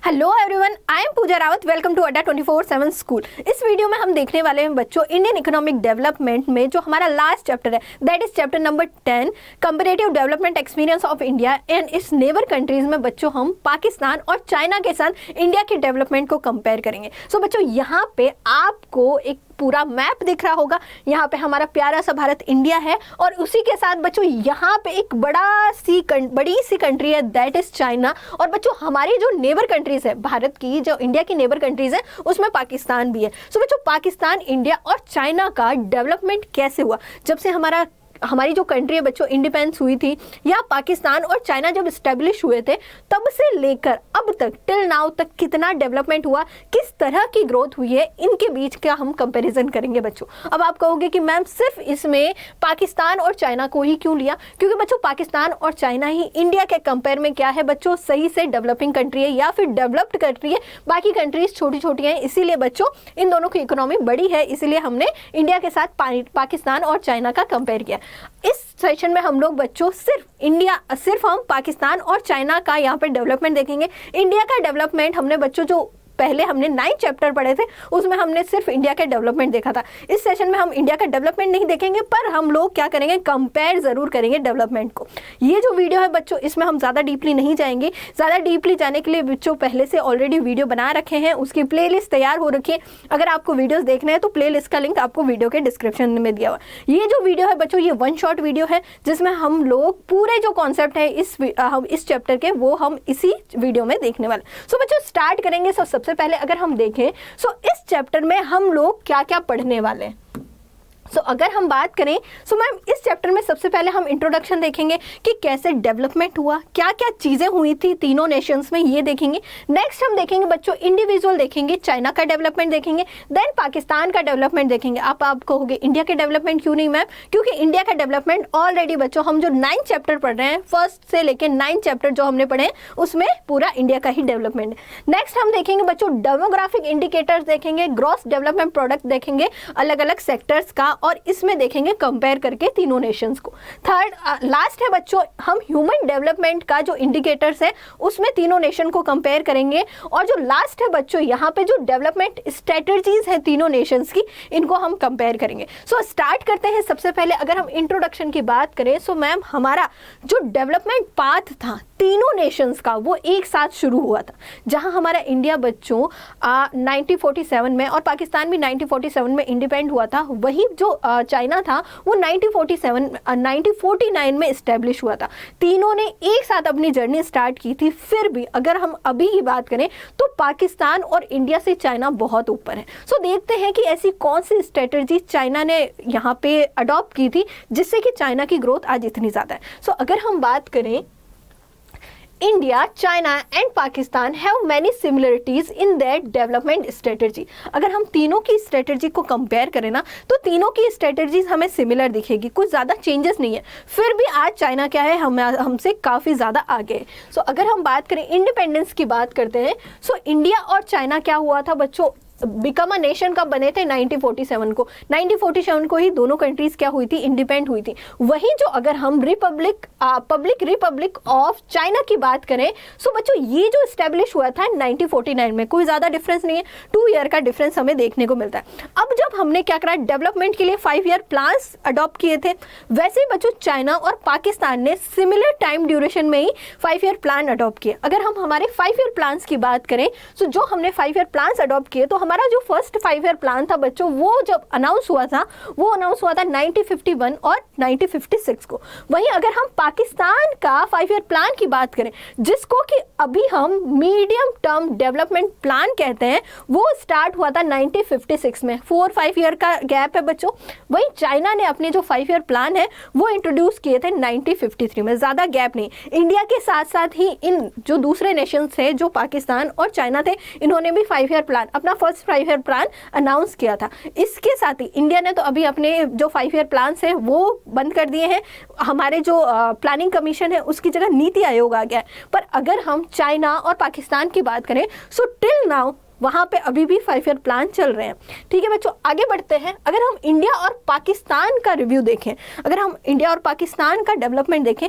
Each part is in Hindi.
Hello everyone, I am Pooja Rawat. Welcome to Adda 24/7 school. इस वीडियो में हम देखने वाले हैं बच्चों इंडियन इकोनॉमिक डेवलपमेंट में जो हमारा लास्ट चैप्टर है, that is chapter number 10, comparative development experience of India and it's neighbour countries में बच्चों हम पाकिस्तान और चाइना के साथ इंडिया के डेवलपमेंट को कंपेयर करेंगे। सो बच्चों यहाँ पे आपको एक पूरा मैप दिख रहा होगा। यहाँ पे हमारा प्यारा सा भारत इंडिया है और उसी के साथ बच्चों यहाँ पे एक बड़ी सी कंट्री है, दैट इज चाइना। और बच्चों हमारी जो नेबर कंट्रीज है भारत की, जो इंडिया की नेबर कंट्रीज है, उसमें पाकिस्तान भी है। सो बच्चों पाकिस्तान, इंडिया और चाइना का डेवलपमेंट कैसे हुआ जब से हमारी जो कंट्री है बच्चों इंडिपेंडेंस हुई थी, या पाकिस्तान और चाइना जब स्टेब्लिश हुए थे तब से लेकर अब तक टिल नाउ तक कितना डेवलपमेंट हुआ, किस तरह की ग्रोथ हुई है, इनके बीच का हम कंपैरिजन करेंगे बच्चों। अब आप कहोगे कि मैम सिर्फ इसमें पाकिस्तान और चाइना को ही क्यों लिया? क्योंकि बच्चों पाकिस्तान और चाइना ही इंडिया के कंपेयर में क्या है बच्चों, सही से डेवलपिंग कंट्री है या फिर डेवलप्ड कंट्री है। बाकी कंट्रीज छोटी छोटी हैं, इसीलिए बच्चों इन दोनों की इकोनॉमी बड़ी है, इसीलिए हमने इंडिया के साथ पाकिस्तान और चाइना का कंपेयर किया। इस सेशन में हम लोग बच्चों सिर्फ हम पाकिस्तान और चाइना का यहाँ पे डेवलपमेंट देखेंगे। इंडिया का डेवलपमेंट हमने बच्चों जो पहले हमने 9 चैप्टर पढ़े थे उसमें हमने सिर्फ इंडिया का डेवलपमेंट देखा था। इस सेशन में हम इंडिया का डेवलपमेंट नहीं देखेंगे, पर हम लोग क्या करेंगे, कंपेयर जरूर करेंगे डेवलपमेंट को। ये जो वीडियो है बच्चों इसमें हम ज़्यादा डीपली नहीं जाएंगे। ज़्यादा डीपली जाने के लिए बच्चों पहले से ऑलरेडी वीडियो बना रखे हैं, उसकी प्लेलिस्ट तैयार हो रखी है। अगर आपको वीडियोज़ देखने हैं तो प्लेलिस्ट का लिंक आपको वीडियो के डिस्क्रिप्शन में दिया हुआ। ये जो वीडियो है बच्चों ये 1 शॉट वीडियो है, जिसमें हम लोग पूरे जो कॉन्सेप्ट है इस चैप्टर के वो हम इसी वीडियो में देखने वाले। सो बच्चों स्टार्ट करेंगे। सबसे पहले अगर हम देखें सो इस चैप्टर में हम लोग क्या क्या पढ़ने वाले हैं। अगर हम बात करें मैम इस चैप्टर में सबसे पहले हम इंट्रोडक्शन देखेंगे कि कैसे डेवलपमेंट हुआ, क्या क्या चीज़ें हुई थी तीनों नेशंस में, ये देखेंगे। नेक्स्ट हम देखेंगे बच्चों इंडिविजुअल देखेंगे, चाइना का डेवलपमेंट देखेंगे, देन पाकिस्तान का डेवलपमेंट देखेंगे। आप कहोगे इंडिया के डेवलपमेंट क्यों नहीं मैम? क्योंकि इंडिया का डेवलपमेंट ऑलरेडी बच्चों हम जो 9 चैप्टर पढ़ रहे हैं, फर्स्ट से लेकर 9 चैप्टर जो हमने पढ़े हैं उसमें पूरा इंडिया का ही डेवलपमेंट है। नेक्स्ट हम देखेंगे बच्चों डेमोग्राफिक इंडिकेटर्स देखेंगे, ग्रॉस डेवलपमेंट प्रोडक्ट देखेंगे अलग अलग सेक्टर्स का, और इसमें देखेंगे कंपेयर करके तीनों नेशंस को। थर्ड लास्ट है बच्चों हम ह्यूमन डेवलपमेंट का जो इंडिकेटर्स है उसमें तीनों नेशन को कंपेयर करेंगे। और जो लास्ट है बच्चों यहाँ पे जो डेवलपमेंट स्ट्रेटजीज है तीनों नेशंस की, इनको हम कंपेयर करेंगे। स्टार्ट करते हैं। सबसे पहले अगर हम इंट्रोडक्शन की बात करें मैम हमारा जो डेवलपमेंट पाथ था तीनों नेशंस का वो एक साथ शुरू हुआ था। जहां हमारा इंडिया बच्चों 1947 में और पाकिस्तान भी 1947 में इंडिपेंडेंट हुआ था, वही जो चाइना था वो 1949 में इस्टेब्लिश हुआ था। तीनों ने एक साथ अपनी जर्नी स्टार्ट की थी। फिर भी अगर हम अभी की बात करें तो पाकिस्तान और इंडिया से चाइना बहुत ऊपर है। देखते हैं कि ऐसी कौन सी स्ट्रेटजी चाइना ने यहाँ पे अडॉप्ट की थी जिससे कि चाइना की ग्रोथ आज इतनी ज़्यादा है। अगर हम बात करें India, China and Pakistan have many similarities in their development strategy. अगर हम तीनों की स्ट्रेटजी को कंपेयर करें ना तो तीनों की स्ट्रेटजीज हमें सिमिलर दिखेगी, कुछ ज़्यादा चेंजेस नहीं है। फिर भी आज चाइना क्या है, हमसे काफ़ी ज़्यादा आगे है। अगर हम बात करें इंडिपेंडेंस की बात करते हैं, इंडिया और चाइना क्या हुआ था बच्चों, बिकम अ नेशन कब बने थे 1947 को। 1947 को ही दोनों कंट्रीज क्या हुई थी, इंडिपेंडेंट हुई थी। वहीं जो अगर हम पब्लिक रिपब्लिक ऑफ चाइना की बात करें बच्चों ये जो स्टैब्लिश हुआ था 1949 में, कोई ज़्यादा डिफरेंस नहीं है, 2 ईयर का डिफरेंस हमें देखने को मिलता है। अब जब हमने क्या करा, डेवलपमेंट के लिए 5 ईयर प्लान्स अडॉप्ट किए थे, वैसे ही बच्चों चाइना और पाकिस्तान ने सिमिलर टाइम ड्यूरेशन में ही 5 ईयर प्लान अडॉप्ट किए। अगर हम हमारे 5 ईयर प्लान्स की बात करें जो हमने 5 ईयर प्लान्स अडॉप्ट किए तो हमारा जो फर्स्ट 5 ईयर प्लान था बच्चों वो जब अनाउंस हुआ था 1951 और 1956 को। वहीं अगर हम पाकिस्तान का 5 ईयर प्लान की बात करें जिसको कि अभी हम मीडियम टर्म डेवलपमेंट प्लान कहते हैं, वो स्टार्ट हुआ था 1956 में। 4-5 ईयर का गैप है बच्चों। वहीं चाइना ने अपने जो 5 ईयर प्लान है वो इंट्रोड्यूस किए थे 1953 में, ज़्यादा गैप नहीं। इंडिया के साथ साथ ही इन जो दूसरे नेशन थे जो पाकिस्तान और चाइना थे, इन्होंने भी 5 ईयर प्लान अपना फर्स्ट 5 ईयर प्लान अनाउंस किया था। इसके साथ ही इंडिया ने तो अभी अपने जो 5 ईयर प्लान है वो बंद कर दिए हैं। हमारे जो प्लानिंग कमीशन है उसकी जगह नीति आयोग आ गया है। पर अगर हम चाइना और पाकिस्तान की बात करें टिल नाउ वहाँ पे अभी भी 5 ईयर प्लान चल रहे हैं। ठीक है बच्चों, आगे बढ़ते हैं। अगर हम इंडिया और पाकिस्तान का रिव्यू देखें, अगर हम इंडिया और पाकिस्तान का डेवलपमेंट देखें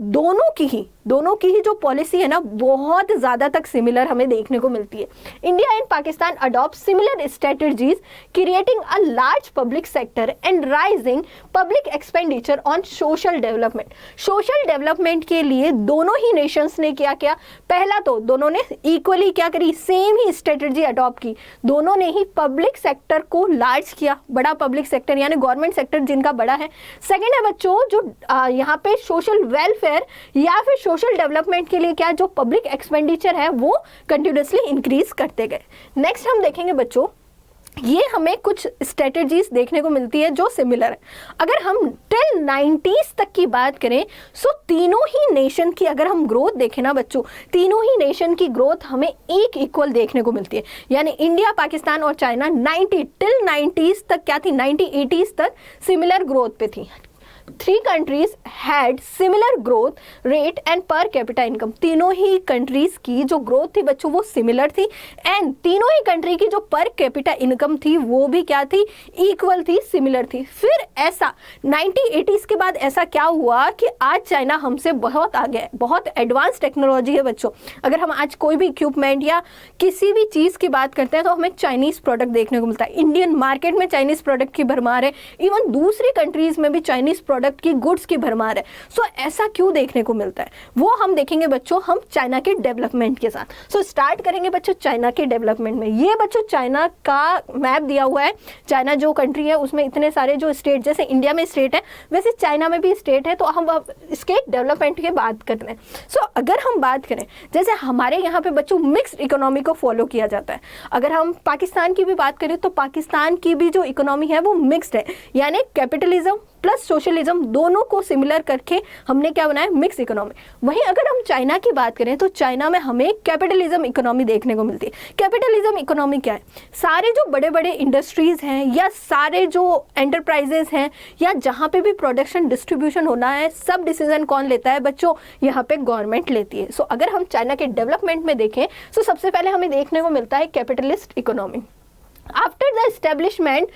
दोनों की ही दोनों की ही जो पॉलिसी है ना बहुत ज़्यादा तक सिमिलर हमें देखने को मिलती है। India and Pakistan adopt similar strategies creating a large public sector and rising public expenditure on social development. Social development के लिए दोनों ही नेशंस ने क्या किया, पहला तो दोनों ने इक्वली क्या करी, सेम ही स्ट्रेटजी अडॉप्ट की। दोनों ने ही पब्लिक सेक्टर को लार्ज किया, बड़ा पब्लिक सेक्टर यानी गवर्नमेंट सेक्टर जिनका बड़ा है। सेकेंड है बच्चों जो यहाँ पे सोशल वेलफेयर या फिर सोशल डेवलपमेंट के लिए क्या जो पब्लिक एक्सपेंडिचर है वो कंटिन्यूसली इंक्रीज करते गए। नेक्स्ट हम देखेंगे बच्चों, ये हमें कुछ स्ट्रेटजीज देखने को मिलती है जो सिमिलर है। अगर हम टिल 90s तक की बात करें सो तीनों ही नेशन की अगर हम ग्रोथ देखें ना बच्चों, तीनों ही नेशन की ग्रोथ हमें एक इक्वल देखने को मिलती है। यानी इंडिया, पाकिस्तान और चाइना 90s तक क्या थी, 1980s तक सिमिलर ग्रोथ पे थी। 3 countries had similar growth rate and per capita income। तीनों ही कंट्रीज की जो ग्रोथ थी बच्चों वो सिमिलर थी एंड तीनों ही कंट्री की जो पर कैपिटा इनकम थी वो भी क्या थी, इक्वल थी, सिमिलर थी। फिर ऐसा 1980s के बाद ऐसा क्या हुआ कि आज चाइना हमसे बहुत आगे है, बहुत एडवांस टेक्नोलॉजी है बच्चों। अगर हम आज कोई भी इक्विपमेंट या किसी भी चीज़ की बात करते हैं तो हमें चाइनीज़ प्रोडक्ट देखने को मिलता है। इंडियन मार्केट में चाइनीज़ प्रोडक्ट की भरमार है, इवन दूसरी कंट्रीज में भी चाइनीज़ प्रोडक्ट की, गुड्स की भरमार है। सो ऐसा क्यों देखने को मिलता है वो हम देखेंगे बच्चों हम चाइना के डेवलपमेंट के साथ। सो स्टार्ट करेंगे बच्चों चाइना के डेवलपमेंट में। ये बच्चों चाइना का मैप दिया हुआ है। चाइना जो कंट्री है उसमें इतने सारे जो स्टेट, जैसे इंडिया में स्टेट है वैसे चाइना में भी स्टेट है, तो हम अब इसके डेवलपमेंट की बात करते हैं। सो अगर हम बात करें जैसे हमारे यहाँ पे बच्चों मिक्स्ड इकोनॉमी को फॉलो किया जाता है। अगर हम पाकिस्तान की भी बात करें तो पाकिस्तान की भी जो इकोनॉमी है वो मिक्स्ड है, यानी कैपिटलिज्म प्लस सोशलिज्म दोनों को सिमिलर करके हमने क्या बनाया, मिक्स इकोनॉमी। वहीं अगर हम चाइना की बात करें तो चाइना में हमें कैपिटलिज्म इकोनॉमी देखने को मिलती है। कैपिटलिज्म इकोनॉमी क्या है, सारे जो बड़े बड़े इंडस्ट्रीज हैं या सारे जो एंटरप्राइजेस हैं या जहाँ पे भी प्रोडक्शन डिस्ट्रीब्यूशन होना है सब डिसीजन कौन लेता है बच्चों, यहाँ पे गवर्नमेंट लेती है। सो अगर हम चाइना के डेवलपमेंट में देखें तो सबसे पहले हमें देखने को मिलता है capitalist economy. After the establishment,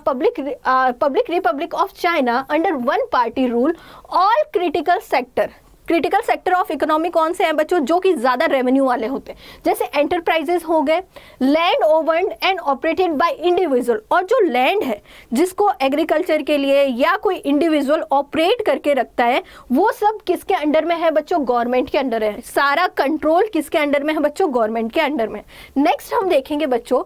Public Republic of China under one party rule, all critical sector of economy कौन से हैं बच्चों, जो कि ज़्यादा रेवेन्यू वाले होते हैं, जैसे एंटरप्राइजेस हो गए, land owned and operated by individual, और जो लैंड है जिसको एग्रीकल्चर के लिए या कोई इंडिविजुअल ऑपरेट करके रखता है वो सब किसके अंडर में है बच्चों, गवर्नमेंट के अंडर है। सारा कंट्रोल किसके अंडर में है बच्चों, गवर्नमेंट के अंडर में। नेक्स्ट हम देखेंगे बच्चों,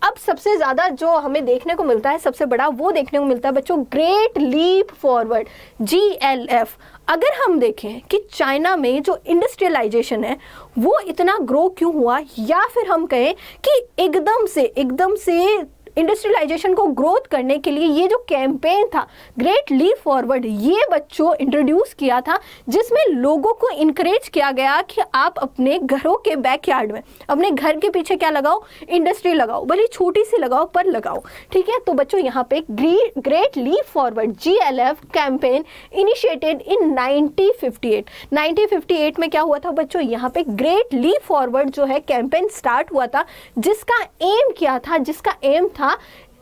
अब सबसे ज़्यादा जो हमें देखने को मिलता है सबसे बड़ा वो देखने को मिलता है बच्चों ग्रेट लीप फॉरवर्ड, GLF। अगर हम देखें कि चाइना में जो इंडस्ट्रियलाइजेशन है वो इतना ग्रो क्यों हुआ, या फिर हम कहें कि एकदम से इंडस्ट्रियलाइजेशन को ग्रोथ करने के लिए ये जो कैंपेन था ग्रेट लीप फॉरवर्ड, ये बच्चों इंट्रोड्यूस किया था, जिसमें लोगों को इनकरेज किया गया कि आप अपने घरों के बैकयार्ड में, अपने घर के पीछे क्या लगाओ, इंडस्ट्री लगाओ, भले छोटी सी लगाओ पर लगाओ। ठीक है, तो बच्चों यहाँ पे great leap forward GLF campaign initiated in 1958 में क्या हुआ था बच्चों, यहाँ पे ग्रेट लीप फॉरवर्ड जो है कैंपेन स्टार्ट हुआ था, जिसका एम था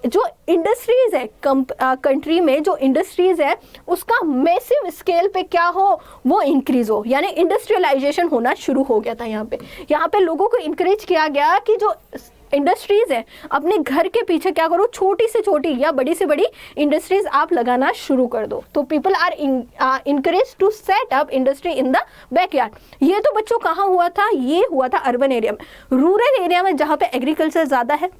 जो इंडस्ट्रीज है कंट्री में, जो इंडस्ट्रीज है उसका मैसिव स्केल पे क्या हो, वो इंक्रीज हो, यानी इंडस्ट्रियलाइजेशन होना शुरू हो गया था। यहाँ पे लोगों को इंकरेज किया गया कि जो इंडस्ट्रीज है अपने घर के पीछे क्या करो, छोटी से छोटी या बड़ी से बड़ी इंडस्ट्रीज आप लगाना शुरू कर दो। तो people are encourage to set up industry in the backyard. ये तो बच्चों कहाँ हुआ था, ये हुआ था अर्बन एरिया में। रूरल एरिया में जहाँ पे एग्रीकल्चर ज़्यादा है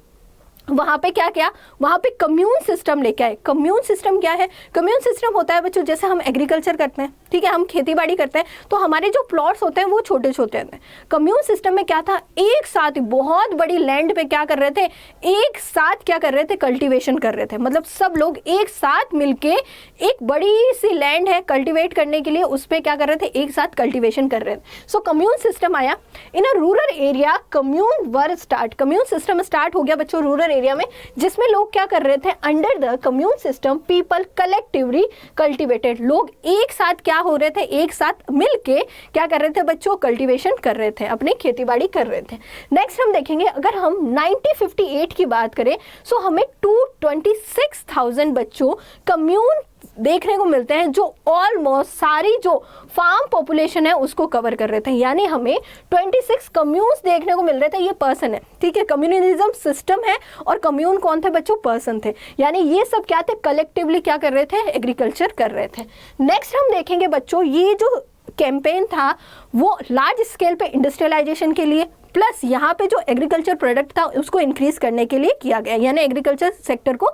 वहाँ पे क्या किया, वहाँ पे कम्यून सिस्टम लेके आए। कम्यून सिस्टम क्या है, कम्यून सिस्टम होता है बच्चों जैसे हम एग्रीकल्चर करते हैं, ठीक है, हम खेती बाड़ी करते हैं तो हमारे जो प्लॉट्स होते हैं वो छोटे छोटे होते हैं। कम्यून सिस्टम में क्या था, एक साथ बहुत बड़ी लैंड पे क्या कर रहे थे, एक साथ क्या कर रहे थे, कल्टीवेशन कर रहे थे। मतलब सब लोग एक साथ मिलके एक बड़ी सी लैंड है कल्टीवेट करने के लिए, उस पर क्या कर रहे थे, एक साथ कल्टीवेशन कर रहे थे। सो कम्यून सिस्टम आया in a rural area, commune system start हो गया बच्चों रूरल एरिया में, जिसमें लोग क्या कर रहे थे, under the commune system people collectively cultivated. लोग एक साथ क्या हो रहे थे, एक साथ मिलके क्या कर रहे थे बच्चों, कल्टीवेशन कर रहे थे, अपनी खेतीबाड़ी कर रहे थे। नेक्स्ट हम देखेंगे, अगर हम 1958 की बात करें सो हमें 226,000 बच्चों कम्यून देखने को मिलते हैं जो ऑलमोस्ट सारी जो फार्म पॉपुलेशन है उसको कवर कर रहे थे। यानी हमें 26 कम्यून्स देखने को मिल रहे थे, ये पर्सन है, ठीक है, कम्युनलिज्म सिस्टम है और कम्यून कौन थे बच्चों, पर्सन थे। यानी ये सब क्या थे, कलेक्टिवली क्या कर रहे थे, एग्रीकल्चर कर रहे थे। नेक्स्ट हम देखेंगे बच्चों, ये जो कैंपेन था वो लार्ज स्केल पे इंडस्ट्रियलाइजेशन के लिए प्लस यहाँ पे जो एग्रीकल्चर प्रोडक्ट था उसको इंक्रीज करने के लिए किया गया, यानी एग्रीकल्चर सेक्टर को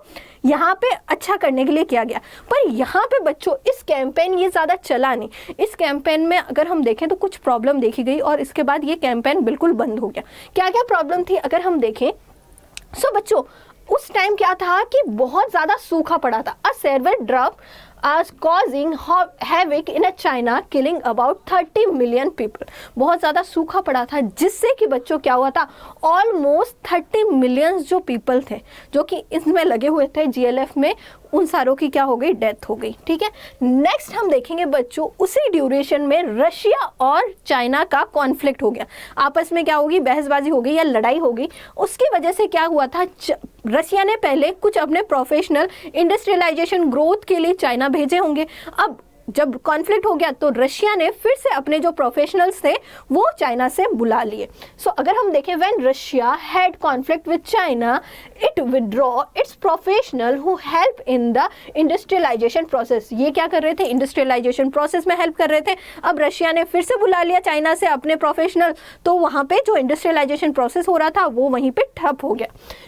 यहाँ पे अच्छा करने के लिए किया गया। पर यहाँ पे बच्चों इस कैंपेन ये ज़्यादा चला नहीं। इस कैंपेन में अगर हम देखें तो कुछ प्रॉब्लम देखी गई और इसके बाद ये कैंपेन बिल्कुल बंद हो गया। क्या क्या प्रॉब्लम थी अगर हम देखें, सो बच्चों उस टाइम क्या था कि बहुत ज़्यादा सूखा पड़ा था। A severe drought causing havoc in a China, killing about 30 million people। बहुत ज़्यादा सूखा पड़ा था जिससे कि बच्चों क्या हुआ था, ऑलमोस्ट 30 मिलियंस जो पीपल थे जो कि इसमें लगे हुए थे GLF में, उन सारों की क्या हो गई, डेथ हो गई, ठीक है। नेक्स्ट हम देखेंगे बच्चों, उसी ड्यूरेशन में रशिया और चाइना का कॉन्फ्लिक्ट हो गया, आपस में क्या होगी, बहसबाजी हो गई या लड़ाई हो गई। उसकी वजह से क्या हुआ था, रशिया ने पहले कुछ अपने प्रोफेशनल इंडस्ट्रियलाइजेशन ग्रोथ के लिए चाइना भेजे होंगे। अब जब कॉन्फ्लिक्ट हो गया तो रशिया ने फिर से अपने जो प्रोफेशनल्स थे वो चाइना से बुला लिए। सो अगर हम देखें, when Russia had conflict with China it withdraw its professional who help in the industrialisation process. ये क्या कर रहे थे, इंडस्ट्रियलाइजेशन प्रोसेस में हेल्प कर रहे थे। अब रशिया ने फिर से बुला लिया चाइना से अपने प्रोफेशनल, तो वहाँ पे जो इंडस्ट्रियलाइजेशन प्रोसेस हो रहा था वो वहीं पे ठप हो गया।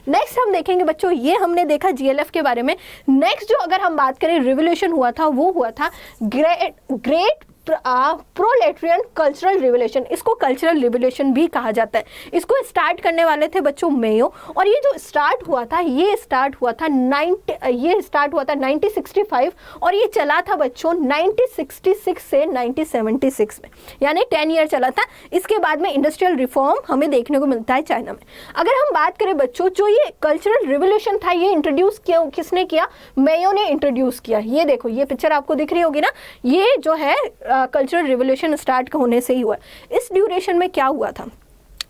नेक्स्ट हम देखेंगे बच्चों, ये हमने देखा GLF के बारे में। नेक्स्ट जो अगर हम बात करें रिवोल्यूशन हुआ था, वो हुआ था ग्रेट प्रोलेटरियन कल्चरल रिवोल्यूशन। इसको कल्चरल रिवोल्यूशन भी कहा जाता है। इसको स्टार्ट करने वाले थे बच्चों मेयो, और ये जो स्टार्ट हुआ था ये स्टार्ट हुआ था 1965 और ये चला था बच्चों 1966 से 1976 में, यानी 10 ईयर चला था। इसके बाद में इंडस्ट्रियल रिफॉर्म हमें देखने को मिलता है चाइना में। अगर हम बात करें बच्चों, जो ये कल्चरल रिवोल्यूशन था ये इंट्रोड्यूस किया किसने किया, मेयो ने इंट्रोड्यूस किया। ये देखो, ये पिक्चर आपको दिख रही होगी ना, ये जो है कल्चरल रिवोल्यूशन स्टार्ट होने से ही हुआ। इस ड्यूरेशन में क्या हुआ था,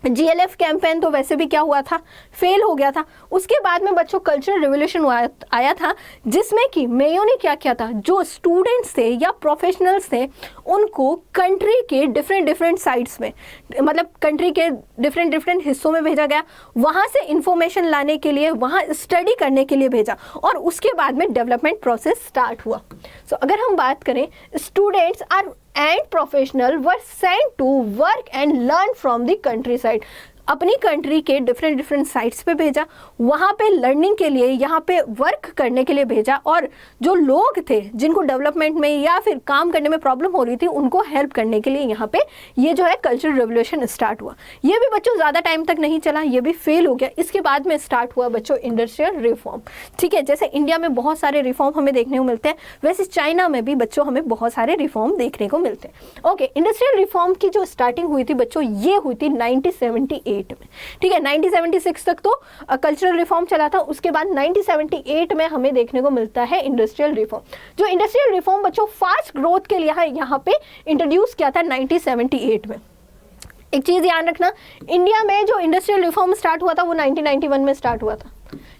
GLF कैंपेन तो वैसे भी क्या हुआ था, फेल हो गया था। उसके बाद में बच्चों कल्चरल रिवोल्यूशन आया था जिसमें कि मेयो ने क्या किया था, जो स्टूडेंट्स थे या प्रोफेशनल्स थे उनको कंट्री के डिफरेंट साइट्स में, मतलब कंट्री के डिफरेंट हिस्सों में भेजा गया, वहाँ से इंफॉर्मेशन लाने के लिए, वहाँ स्टडी करने के लिए भेजा और उसके बाद में डेवलपमेंट प्रोसेस स्टार्ट हुआ। सो अगर हम बात करें, students are and professional were sent to work and learn from the countryside। अपनी कंट्री के डिफरेंट साइट्स पे भेजा, वहाँ पे लर्निंग के लिए, यहाँ पे वर्क करने के लिए भेजा, और जो लोग थे जिनको डेवलपमेंट में या फिर काम करने में प्रॉब्लम हो रही थी उनको हेल्प करने के लिए यहाँ पे ये जो है कल्चरल रिवोल्यूशन स्टार्ट हुआ। ये भी बच्चों ज़्यादा टाइम तक नहीं चला, ये भी फेल हो गया। इसके बाद में स्टार्ट हुआ बच्चों इंडस्ट्रियल रिफॉर्म, ठीक है। जैसे इंडिया में बहुत सारे रिफॉर्म हमें देखने को मिलते हैं, वैसे चाइना में भी बच्चों हमें बहुत सारे रिफॉर्म देखने को मिलते हैं। ओके, इंडस्ट्रियल रिफॉर्म की जो स्टार्टिंग हुई थी बच्चों, ये हुई थी 1978 में, ठीक है। 1976 तक तो कल्चरल रिफॉर्म चला था, उसके बाद 1978 में हमें देखने को मिलता है इंडस्ट्रियल रिफॉर्म। जो इंडस्ट्रियल रिफॉर्म बच्चों फास्ट ग्रोथ के लिए यहाँ पे इंट्रोड्यूस किया था 1978 में। एक चीज़ याद रखना, इंडिया में जो इंडस्ट्रियल रिफॉर्म स्टार्ट हुआ था वो 1991 में स्टार्ट हुआ था,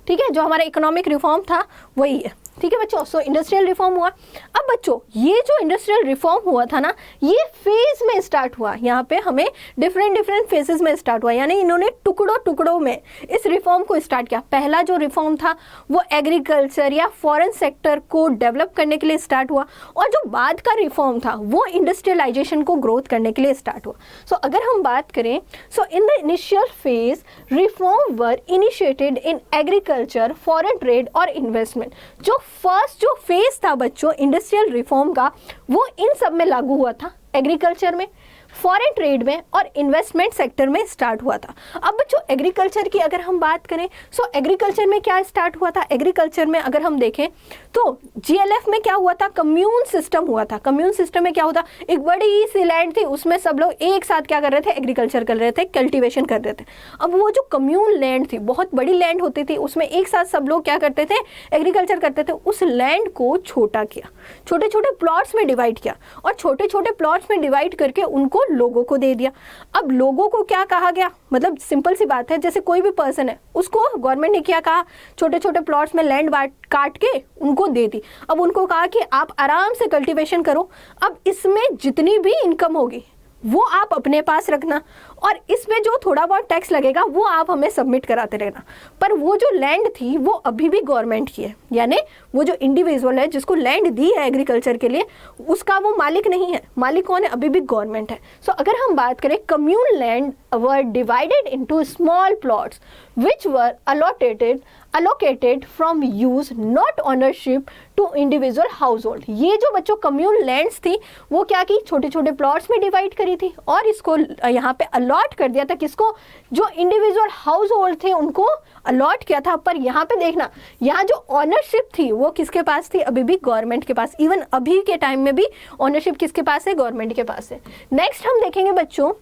ठीक है। जो हमारा इकोनॉमिक रिफॉर्म था वही है, ठीक है बच्चों। सो इंडस्ट्रियल रिफॉर्म हुआ। अब बच्चों ये जो इंडस्ट्रियल रिफॉर्म हुआ था ना, ये फेज में स्टार्ट हुआ, यहाँ पे हमें डिफरेंट फेजेस में स्टार्ट हुआ, यानी इन्होंने टुकड़ों में इस रिफॉर्म को स्टार्ट किया। पहला जो रिफॉर्म था वो एग्रीकल्चर या फॉरेन सेक्टर को डेवलप करने के लिए स्टार्ट हुआ, और जो बाद का रिफॉर्म था वो इंडस्ट्रियलाइजेशन को ग्रोथ करने के लिए स्टार्ट हुआ। सो अगर हम बात करें, so in the initial phase reform were initiated in agriculture, foreign trade और इन्वेस्टमेंट। जो फर्स्ट जो फेज था बच्चों इंडस्ट्रियल रिफॉर्म का, वो इन सब में लागू हुआ था, एग्रीकल्चर में, फॉरेन ट्रेड में और इन्वेस्टमेंट सेक्टर में स्टार्ट हुआ था। अब बच्चों एग्रीकल्चर की अगर हम बात करें, सो एग्रीकल्चर में क्या स्टार्ट हुआ था, एग्रीकल्चर में अगर हम देखें तो GLF में क्या हुआ था, कम्यून सिस्टम हुआ था। कम्यून सिस्टम में क्या होता, एक बड़ी सी लैंड थी, उसमें सब लोग एक साथ क्या कर रहे थे, एग्रीकल्चर कर रहे थे, कल्टीवेशन कर रहे थे। अब वो जो कम्यून लैंड थी, बहुत बड़ी लैंड होती थी, उसमें एक साथ सब लोग क्या करते थे, एग्रीकल्चर करते थे। उस लैंड को छोटा किया, छोटे छोटे प्लॉट्स में डिवाइड किया, और छोटे छोटे प्लॉट्स में डिवाइड करके उनको उसको लोगों को दे दिया। अब लोगों को क्या कहा गया, मतलब सिंपल सी बात है, जैसे कोई भी पर्सन है उसको गवर्नमेंट ने क्या कहा, छोटे छोटे प्लॉट्स में लैंड काट के उनको दे दी। अब उनको कहा कि आप आराम से कल्टीवेशन करो, अब इसमें जितनी भी इनकम होगी वो आप अपने पास रखना, और इसमें जो थोड़ा बहुत टैक्स लगेगा वो आप हमें सबमिट कराते रहना। पर वो जो लैंड थी वो अभी भी गवर्नमेंट की है, यानी वो जो इंडिविजुअल है जिसको लैंड दी है एग्रीकल्चर के लिए, उसका वो मालिक नहीं है। मालिक कौन है, अभी भी गवर्नमेंट है। सो अगर हम बात करें, communal land were divided into small plots which were allocated from use not ownership to individual household। ये जो बच्चों कम्यूनल लैंड्स थी वो क्या की, छोटे छोटे प्लॉट्स में डिवाइड करी थी और इसको यहाँ पे अलॉट कर दिया था, किसको, जो इंडिविजुअल हाउस होल्ड थे उनको अलॉट किया था। पर यहाँ पे देखना, यहाँ जो ऑनरशिप थी वो किसके पास थी, अभी भी गवर्नमेंट के पास। इवन अभी के टाइम में भी ऑनरशिप किसके पास है, गवर्नमेंट के पास है। नेक्स्ट हम देखेंगे बच्चों,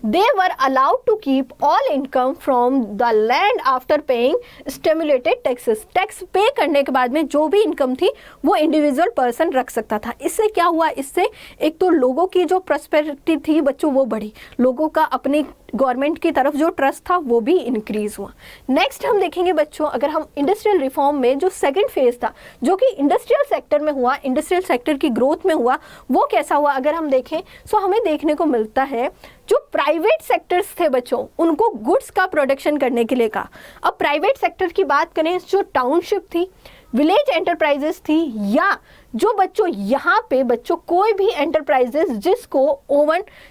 they were allowed to keep all income from the land after paying stimulated taxes। Tax पे करने के बाद में जो भी इनकम थी वो इंडिविजुअल पर्सन रख सकता था। इससे क्या हुआ, इससे एक तो लोगों की जो प्रॉस्पेरिटी थी बच्चों वो बढ़ी, लोगों का अपनी गवर्नमेंट की तरफ जो ट्रस्ट था वो भी इंक्रीज हुआ। नेक्स्ट हम देखेंगे बच्चों, अगर हम इंडस्ट्रियल रिफॉर्म में जो सेकंड फेज था जो कि इंडस्ट्रियल सेक्टर में हुआ, इंडस्ट्रियल सेक्टर की ग्रोथ में हुआ, वो कैसा हुआ अगर हम देखें सो हमें देखने को मिलता है जो प्राइवेट सेक्टर्स थे बच्चों उनको गुड्स का प्रोडक्शन करने के लिए कहा। अब प्राइवेट सेक्टर की बात करें, जो टाउनशिप थी, विलेज एंटरप्राइजेस थी, या जो बच्चों यहाँ पे बच्चों कोई भी एंटरप्राइजेस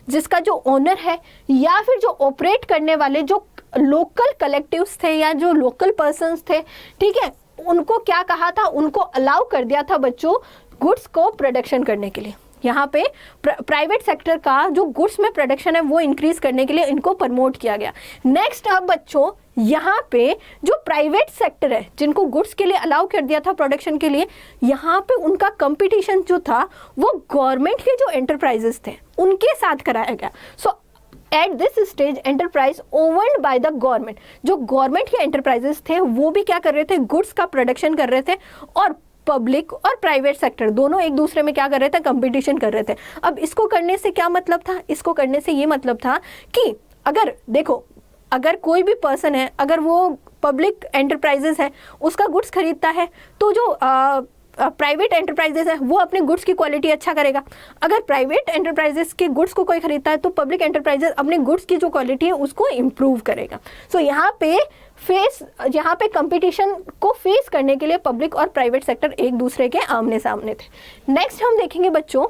जिसका जो ओनर है या फिर जो ऑपरेट करने वाले जो लोकल कलेक्टिव्स थे या जो लोकल पर्सन्स थे, ठीक है, उनको क्या कहा था, उनको अलाउ कर दिया था बच्चों गुड्स को प्रोडक्शन करने के लिए। यहाँ पे प्राइवेट सेक्टर का जो गुड्स में प्रोडक्शन है वो इंक्रीज करने के लिए इनको प्रमोट किया गया। नेक्स्ट अब बच्चों यहाँ पे जो प्राइवेट सेक्टर है जिनको गुड्स के लिए अलाउ कर दिया था प्रोडक्शन के लिए, यहाँ पे उनका कंपटीशन जो था वो गवर्नमेंट के जो एंटरप्राइजेस थे उनके साथ कराया गया। So at this stage enterprise owned by the government, जो गवर्नमेंट के एंटरप्राइजेस थे वो भी क्या कर रहे थे, गुड्स का प्रोडक्शन कर रहे थे, और पब्लिक और प्राइवेट सेक्टर दोनों एक दूसरे में क्या कर रहे थे, कंपटीशन कर रहे थे। अब इसको करने से क्या मतलब था, इसको करने से ये मतलब था कि अगर देखो, अगर कोई भी पर्सन है, अगर वो पब्लिक एंटरप्राइजेस है उसका गुड्स खरीदता है, तो जो प्राइवेट एंटरप्राइजेस है वो अपने गुड्स की क्वालिटी अच्छा करेगा। अगर प्राइवेट एंटरप्राइजेस के गुड्स को कोई खरीदता है तो पब्लिक एंटरप्राइजेस अपने गुड्स की जो क्वालिटी है उसको इम्प्रूव करेगा। सो यहाँ पे कंपटीशन को फेस करने के लिए पब्लिक और प्राइवेट सेक्टर एक दूसरे के आमने सामने थे। नेक्स्ट हम देखेंगे बच्चों,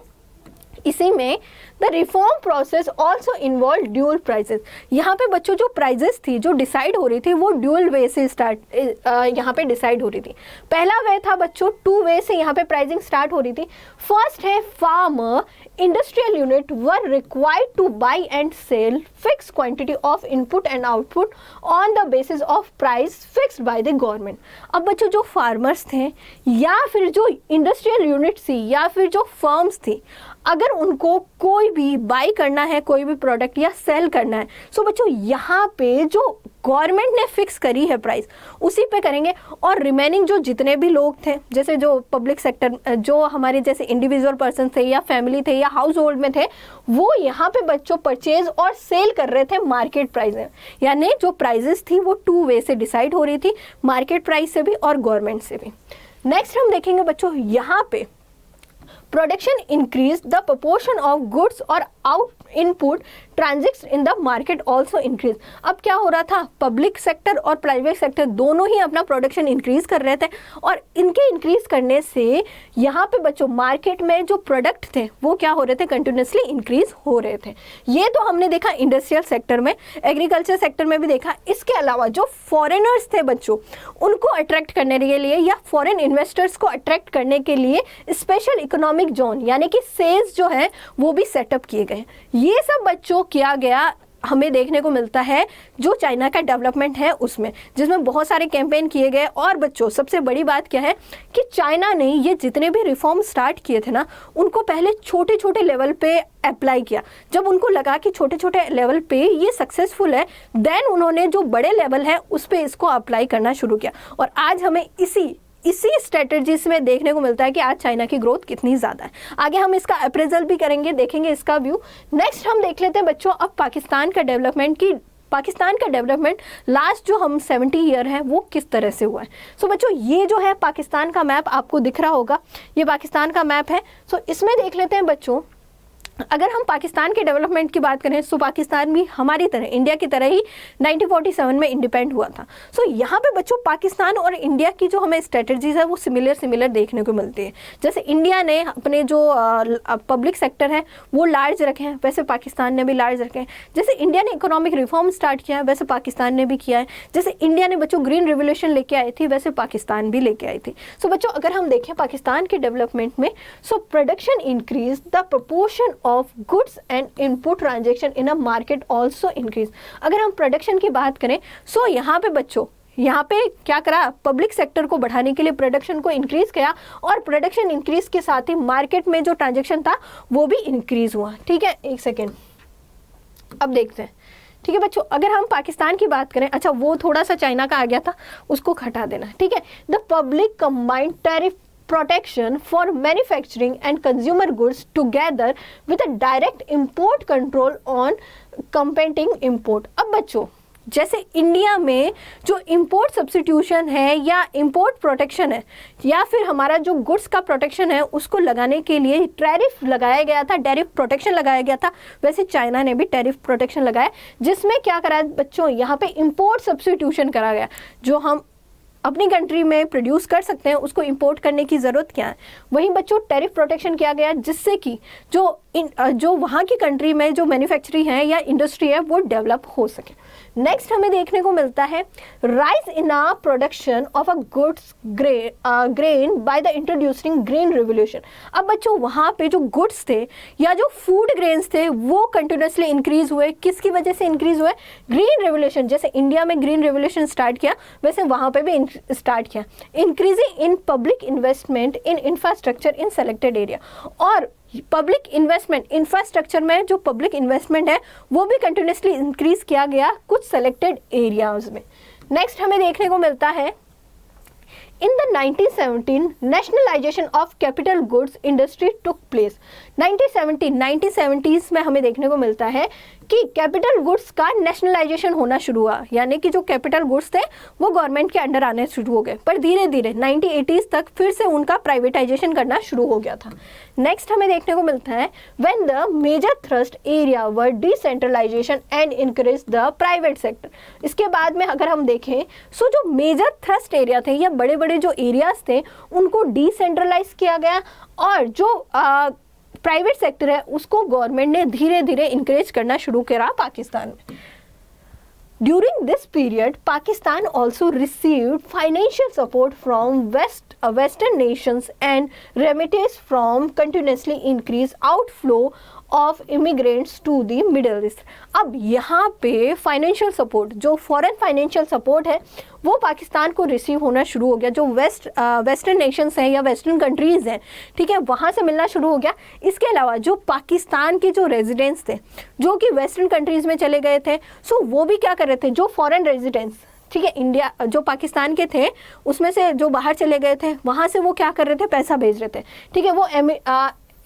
इसी में the reform process also involve dual prices. यहाँ पे बच्चों जो प्राइजेस थी जो डिसाइड हो रही थी वो ड्यूअल वे से यहाँ पे डिसाइड हो रही थी। पहला वे था बच्चों, 2 वे से यहाँ पे प्राइसिंग स्टार्ट हो रही थी। फर्स्ट है, farmer industrial unit were required to buy and sell fix quantity of input and output on the basis of price fixed by the government. अब बच्चों जो फार्मर्स थे या फिर जो इंडस्ट्रियल यूनिट थी या फिर जो फर्म्स थी, अगर उनको कोई भी बाई करना है, कोई भी प्रोडक्ट या सेल करना है, सो बच्चों यहाँ पे जो गवर्नमेंट ने फिक्स करी है प्राइस उसी पे करेंगे। और रिमेनिंग जो जितने भी लोग थे, जैसे जो पब्लिक सेक्टर, जो हमारे जैसे इंडिविजुअल पर्सन थे या फैमिली थे या हाउस होल्ड में थे, वो यहाँ पे बच्चों परचेज और सेल कर रहे थे मार्केट प्राइस में। यानी जो प्राइजेस थी वो 2 वे से डिसाइड हो रही थी, मार्केट प्राइस से भी और गवर्नमेंट से भी। नेक्स्ट हम देखेंगे बच्चों, यहाँ पे production increase, the proportion of goods और out input transits in the market also increase. अब क्या हो रहा था, पब्लिक सेक्टर और प्राइवेट सेक्टर दोनों ही अपना प्रोडक्शन इंक्रीज कर रहे थे, और इनके इंक्रीज करने से यहाँ पे बच्चों मार्केट में जो प्रोडक्ट थे वो क्या हो रहे थे, कंटिन्यूसली इंक्रीज हो रहे थे। ये तो हमने देखा इंडस्ट्रियल सेक्टर में, एग्रीकल्चर सेक्टर में भी देखा। इसके अलावा जो फॉरेनर्स थे बच्चों, उनको अट्रैक्ट करने के लिए या फॉरेन इन्वेस्टर्स को अट्रैक्ट करने के लिए स्पेशल इकोनॉमिक जोन यानी कि सेल्स जो है वो भी सेटअप किए गए। ये सब बच्चों किया गया हमें देखने को मिलता है जो चाइना का डेवलपमेंट है उसमें, जिसमें बहुत सारे कैंपेन किए गए। और बच्चों सबसे बड़ी बात क्या है कि चाइना ने ये जितने भी रिफॉर्म स्टार्ट किए थे ना, उनको पहले छोटे छोटे लेवल पे अप्लाई किया। जब उनको लगा कि छोटे छोटे लेवल पे ये सक्सेसफुल है, देन उन्होंने जो बड़े लेवल है उस पर इसको अप्लाई करना शुरू किया। और आज हमें इसी इसी स्ट्रेटजीज में देखने को मिलता है कि आज चाइना की ग्रोथ कितनी ज़्यादा है। आगे हम इसका अप्रेजल भी करेंगे, देखेंगे इसका व्यू। नेक्स्ट हम देख लेते हैं बच्चों अब पाकिस्तान का डेवलपमेंट लास्ट जो हम 70 ईयर है वो किस तरह से हुआ है। सो बच्चों ये जो है पाकिस्तान का मैप आपको दिख रहा होगा, ये पाकिस्तान का मैप है। सो इसमें देख लेते हैं बच्चों, अगर हम पाकिस्तान के डेवलपमेंट की बात करें तो पाकिस्तान भी हमारी तरह, इंडिया की तरह ही 1947 में इंडिपेंड हुआ था। सो यहाँ पे बच्चों पाकिस्तान और इंडिया की जो हमें स्ट्रेटजीज है वो सिमिलर देखने को मिलती है। जैसे इंडिया ने अपने जो पब्लिक सेक्टर है वो लार्ज रखे हैं, वैसे पाकिस्तान ने भी लार्ज रखे हैं। जैसे इंडिया ने इकोनॉमिक रिफॉर्म स्टार्ट किया है, वैसे पाकिस्तान ने भी किया है। जैसे इंडिया ने बच्चों ग्रीन रिवोल्यूशन लेके आई थी, वैसे पाकिस्तान भी लेके आई थी। सो बच्चों अगर हम देखें पाकिस्तान के डेवलपमेंट में, so production increase, the proportion of goods and input transaction in a market also increase. अगर हम प्रोडक्शन की बात करें, सो यहाँ पे बच्चों यहाँ पे क्या करा, पब्लिक सेक्टर को बढ़ाने के लिए प्रोडक्शन को इंक्रीज किया, और प्रोडक्शन इंक्रीज के साथ ही मार्केट में जो ट्रांजैक्शन था वो भी इंक्रीज हुआ। ठीक है, एक सेकेंड, अब देखते हैं। ठीक है बच्चों, अगर हम पाकिस्तान की बात करें, अच्छा वो थोड़ा सा चाइना का आ गया था, उसको हटा देना। ठीक है, the public combined tariff protection for manufacturing and consumer goods together with a direct import control on competing import। अब बच्चों जैसे इंडिया में जो इंपोर्ट सब्स्टिट्यूशन है या इंपोर्ट प्रोटेक्शन है या फिर हमारा जो गुड्स का प्रोटेक्शन है उसको लगाने के लिए टैरिफ लगाया गया था, टैरिफ प्रोटेक्शन लगाया गया था, वैसे चाइना ने भी टैरिफ प्रोटेक्शन लगाया, जिसमें क्या करा बच्चों, यहाँ पे इंपोर्ट सब्स्टिट्यूशन करा गया। जो हम अपनी कंट्री में प्रोड्यूस कर सकते हैं उसको इंपोर्ट करने की ज़रूरत क्या है। वहीं बच्चों टैरिफ प्रोटेक्शन किया गया, जिससे कि जो वहाँ की कंट्री में जो मैन्युफैक्चरिंग है या इंडस्ट्री है वो डेवलप हो सके। नेक्स्ट हमें देखने को मिलता है rise in a production of a goods grain by the introducing green revolution. अब बच्चों वहाँ पे जो गुड्स थे या जो फूड ग्रेन्स थे वो कंटिन्यूसली इंक्रीज हुए। किसकी वजह से इंक्रीज हुए? Green revolution. जैसे इंडिया में ग्रीन रिवोल्यूशन स्टार्ट किया, वैसे वहाँ पे भी स्टार्ट किया। Increasing in public investment in infrastructure in selected area, और पब्लिक इन्वेस्टमेंट इंफ्रास्ट्रक्चर में जो पब्लिक इन्वेस्टमेंट है वो भी कंटिन्यूसली इंक्रीज किया गया कुछ सेलेक्टेड एरियाज में। नेक्स्ट हमें देखने को मिलता है in the 1917 nationalisation of capital goods industry took place. 1970s में हमें देखने को मिलता है कि कैपिटल गुड्स का नेशनलाइजेशन होना शुरू हुआ, यानी कि जो कैपिटल गुड्स थे वो गवर्नमेंट के अंडर आने शुरू हो गए, पर धीरे धीरे 1980s तक फिर से उनका प्राइवेटाइजेशन करना शुरू हो गया था। नेक्स्ट हमें देखने को मिलता है when the major thrust area were decentralisation and increase the private sector. इसके बाद में अगर हम देखें, सो जो मेजर थ्रस्ट एरिया थे या बड़े बड़े जो एरियाज थे उनको डिसेंट्रलाइज किया गया, और जो प्राइवेट सेक्टर है उसको गवर्नमेंट ने धीरे धीरे इंकरेज करना शुरू करा पाकिस्तान में। During this period Pakistan also received financial support from western nations and remittance from continuously increase outflow of immigrants to the Middle East. अब यहाँ पे फाइनेंशियल सपोर्ट, जो फॉरेन फाइनेंशियल सपोर्ट है वो पाकिस्तान को रिसीव होना शुरू हो गया। जो वेस्टर्न नेशंस हैं या वेस्टर्न कंट्रीज़ हैं, ठीक है, वहाँ से मिलना शुरू हो गया। इसके अलावा जो पाकिस्तान के जो रेजिडेंट्स थे जो कि वेस्टर्न कंट्रीज़ में चले गए थे, सो वो भी क्या कर रहे थे, जो फॉरेन रेजिडेंट्स, ठीक है, इंडिया जो पाकिस्तान के थे उसमें से जो बाहर चले गए थे वहाँ से वो क्या कर रहे थे, पैसा भेज रहे थे। ठीक है, वो